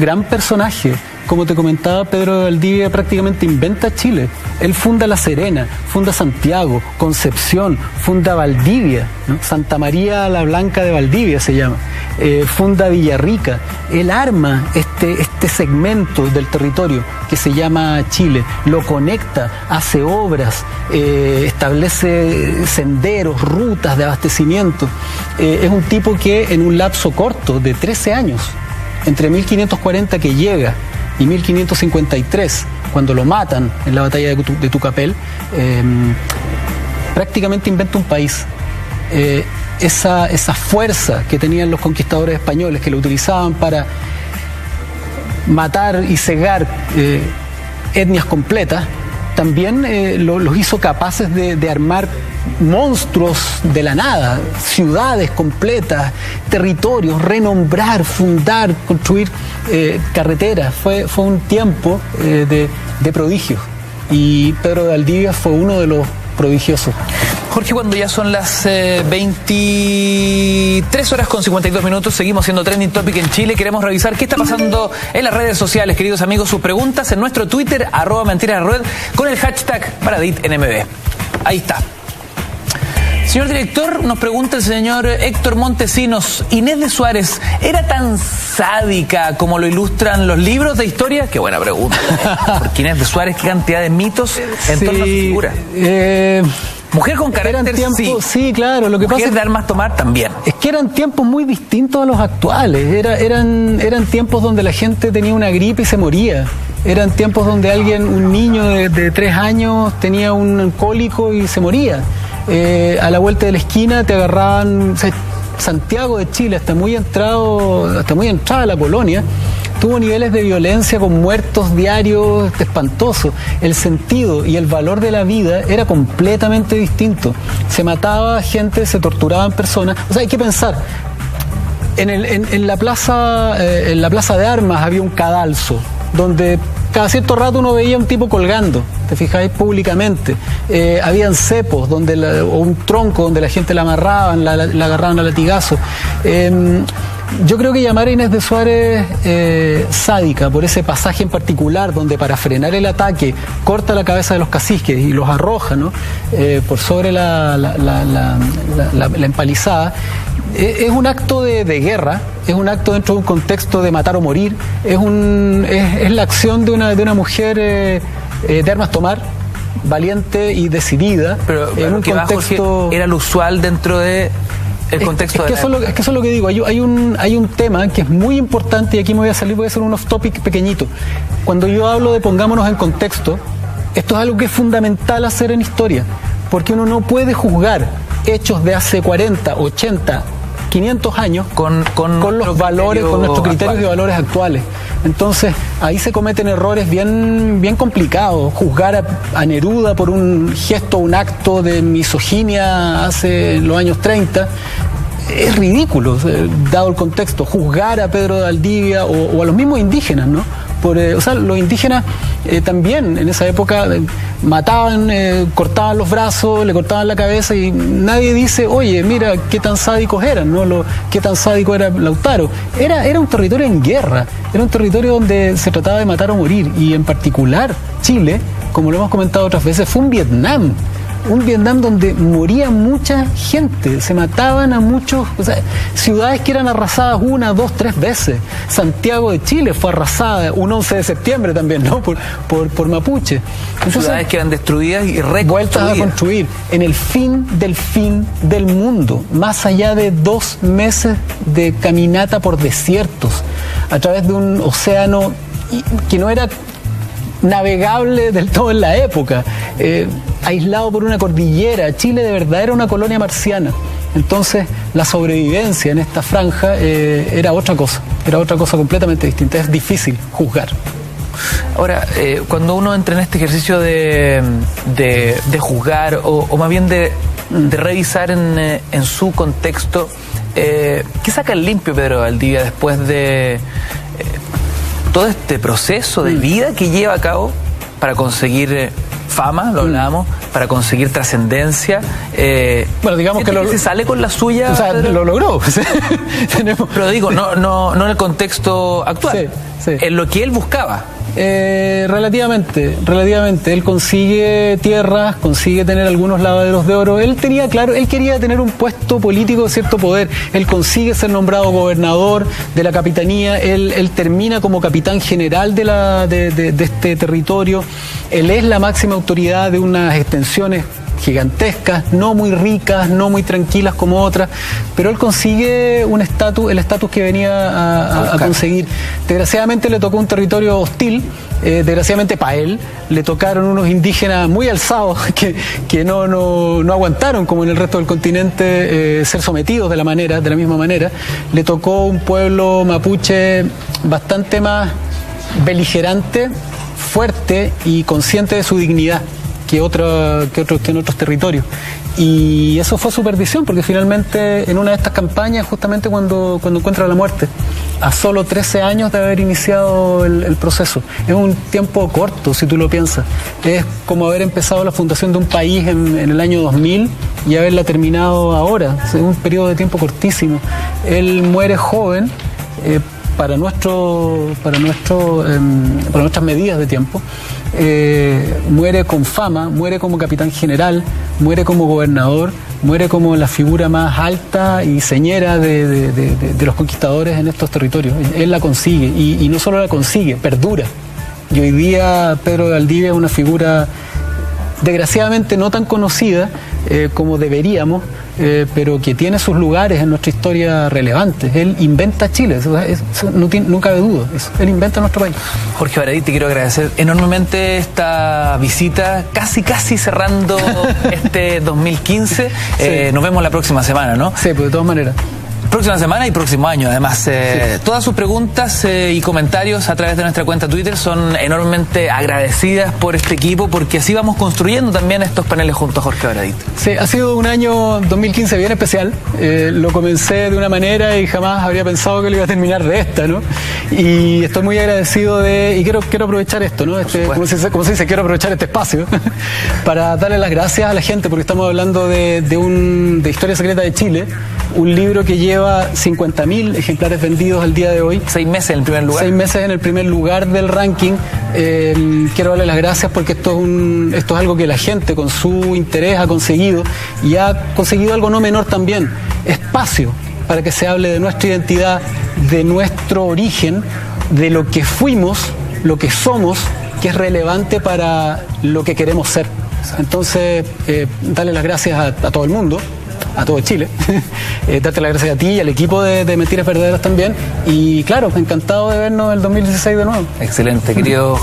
[SPEAKER 2] gran personaje. Como te comentaba, Pedro de Valdivia prácticamente inventa Chile. Él funda La Serena, funda Santiago, Concepción, funda Valdivia, ¿no? Santa María la Blanca de Valdivia se llama, funda Villarrica. Él arma este segmento del territorio que se llama Chile, lo conecta, hace obras, establece senderos, rutas de abastecimiento. Es un tipo que en un lapso corto de 13 años, entre 1540 que llega y 1553, cuando lo matan en la batalla de Tucapel, prácticamente inventa un país. Esa fuerza que tenían los conquistadores españoles, que lo utilizaban para matar y cegar etnias completas, también los hizo capaces de armar monstruos de la nada, ciudades completas, territorios, renombrar, fundar, construir carreteras. Fue un tiempo de prodigios. y Pedro de Valdivia fue uno de los prodigiosos.
[SPEAKER 1] Jorge, cuando ya son las 23 horas con 52 minutos, seguimos siendo Trending Topic en Chile. Queremos revisar qué está pasando en las redes sociales, queridos amigos. Sus preguntas en nuestro Twitter, @mentirasred, con el hashtag #ParaditNMB. Ahí está. Señor director, nos pregunta el señor Héctor Montesinos, ¿Inés de Suárez era tan sádica como lo ilustran los libros de historia? Qué buena pregunta. Porque Inés de Suárez, qué cantidad de mitos en torno a su figura. Mujer con carácter,
[SPEAKER 2] sí, claro. Lo que
[SPEAKER 1] mujer
[SPEAKER 2] pasa es
[SPEAKER 1] de armas tomar también.
[SPEAKER 2] Es que eran tiempos muy distintos a los actuales. Eran tiempos donde la gente tenía una gripe y se moría. Eran tiempos donde un niño de 3 años tenía un cólico y se moría. A la vuelta de la esquina te agarraban. Santiago de Chile, hasta muy entrada la colonia, tuvo niveles de violencia con muertos diarios espantosos. El sentido y el valor de la vida era completamente distinto. Se mataba gente, se torturaban personas. O sea, hay que pensar. En la plaza de armas había un cadalso donde cada cierto rato uno veía un tipo colgando, te fijáis, públicamente. Habían cepos o un tronco donde la gente la amarraban, la agarraban a latigazos. Yo creo que llamar a Inés de Suárez sádica por ese pasaje en particular donde para frenar el ataque corta la cabeza de los caciques y los arroja, ¿no? Por sobre la empalizada, es un acto de guerra, es un acto dentro de un contexto de matar o morir, es la acción de una mujer de armas tomar, valiente y decidida.
[SPEAKER 1] Pero
[SPEAKER 2] en un contexto...
[SPEAKER 1] Jorge, era lo usual dentro de el contexto
[SPEAKER 2] es que eso es lo que digo. Hay un tema que es muy importante, y aquí me voy a hacer un off topic pequeñito. Cuando yo hablo de pongámonos en contexto, esto es algo que es fundamental hacer en historia, porque uno no puede juzgar hechos de hace 40, 80, 500 años con los valores, con nuestros criterios de valores actuales. Entonces, ahí se cometen errores bien complicados. Juzgar a Neruda por un gesto, un acto de misoginia hace los años 30 es ridículo, dado el contexto. Juzgar a Pedro de Valdivia o a los mismos indígenas, ¿no? Los indígenas también en esa época mataban, cortaban los brazos, le cortaban la cabeza, y nadie dice, oye, mira qué tan sádicos eran, ¿no? Qué tan sádico era Lautaro. Era un territorio en guerra, era un territorio donde se trataba de matar o morir, y en particular Chile, como lo hemos comentado otras veces, fue un Vietnam donde moría mucha gente, se mataban a muchos, ciudades que eran arrasadas 1, 2, 3 veces. Santiago de Chile fue arrasada un 11 de septiembre también, ¿no? Por mapuche. Entonces,
[SPEAKER 1] ciudades que eran destruidas y
[SPEAKER 2] vueltas a construir en el fin del mundo, más allá de 2 meses de caminata por desiertos, a través de un océano que no era navegable del todo en la época, aislado por una cordillera. Chile de verdad era una colonia marciana. Entonces la sobrevivencia en esta franja era otra cosa completamente distinta. Es difícil juzgar.
[SPEAKER 1] Ahora, cuando uno entra en este ejercicio de juzgar o más bien de revisar en su contexto, ¿qué saca el limpio Pedro Valdivia después de todo este proceso de vida que lleva a cabo para conseguir fama, lo hablábamos, para conseguir trascendencia?
[SPEAKER 2] Bueno, digamos que
[SPEAKER 1] se sale con la suya.
[SPEAKER 2] O sea, lo logró.
[SPEAKER 1] Pero digo, no en el contexto actual, sí. En lo que él buscaba.
[SPEAKER 2] Relativamente. Él consigue tierras, consigue tener algunos lavaderos de oro. Él tenía claro, él quería tener un puesto político de cierto poder. Él consigue ser nombrado gobernador de la capitanía. Él termina como capitán general de este territorio. Él es la máxima autoridad de unas extensiones gigantescas, no muy ricas, no muy tranquilas como otras, pero él consigue el estatus que venía a conseguir. Desgraciadamente le tocó un territorio hostil, desgraciadamente para él, le tocaron unos indígenas muy alzados que no aguantaron, como en el resto del continente, ser sometidos de la misma manera. Le tocó un pueblo mapuche bastante más beligerante, fuerte y consciente de su dignidad que en otros territorios. Y eso fue su perdición, porque finalmente en una de estas campañas, justamente cuando encuentra la muerte, a solo 13 años de haber iniciado el proceso. Es un tiempo corto, si tú lo piensas. Es como haber empezado la fundación de un país en el año 2000 y haberla terminado ahora. Es un periodo de tiempo cortísimo. Él muere joven, para nuestras medidas de tiempo, muere con fama, muere como capitán general, muere como gobernador, muere como la figura más alta y señera de los conquistadores en estos territorios. Él la consigue, y no solo la consigue, perdura. Y hoy día Pedro de Valdivia es una figura desgraciadamente no tan conocida como deberíamos, pero que tiene sus lugares en nuestra historia relevantes. Él inventa Chile, no cabe duda, él inventa nuestro país.
[SPEAKER 1] Jorge Baradit, te quiero agradecer enormemente esta visita, casi cerrando este 2015.
[SPEAKER 2] Sí.
[SPEAKER 1] Nos vemos la próxima semana, ¿no?
[SPEAKER 2] Sí, pues de todas maneras.
[SPEAKER 1] Próxima semana y próximo año, además.
[SPEAKER 2] Sí.
[SPEAKER 1] Todas sus preguntas y comentarios a través de nuestra cuenta Twitter son enormemente agradecidas por este equipo, porque así vamos construyendo también estos paneles junto a Jorge Baradit.
[SPEAKER 2] Sí, ha sido un año 2015 bien especial. Lo comencé de una manera y jamás habría pensado que lo iba a terminar de esta, ¿no? Y estoy muy agradecido y quiero aprovechar esto, ¿no? Como se dice, quiero aprovechar este espacio para darle las gracias a la gente, porque estamos hablando de Historia Secreta de Chile, un libro que lleva 50.000 ejemplares vendidos al día de hoy.
[SPEAKER 1] 6 meses en el primer lugar.
[SPEAKER 2] 6 meses en el primer lugar del ranking. Quiero darle las gracias porque esto es algo que la gente con su interés ha conseguido, y ha conseguido algo no menor también: espacio para que se hable de nuestra identidad, de nuestro origen, de lo que fuimos, lo que somos, que es relevante para lo que queremos ser. Entonces, darle las gracias a todo el mundo, a todo Chile, darte las gracias a ti y al equipo de Mentiras Verdaderas también, y claro, encantado de vernos el 2016 de nuevo.
[SPEAKER 1] Excelente, querido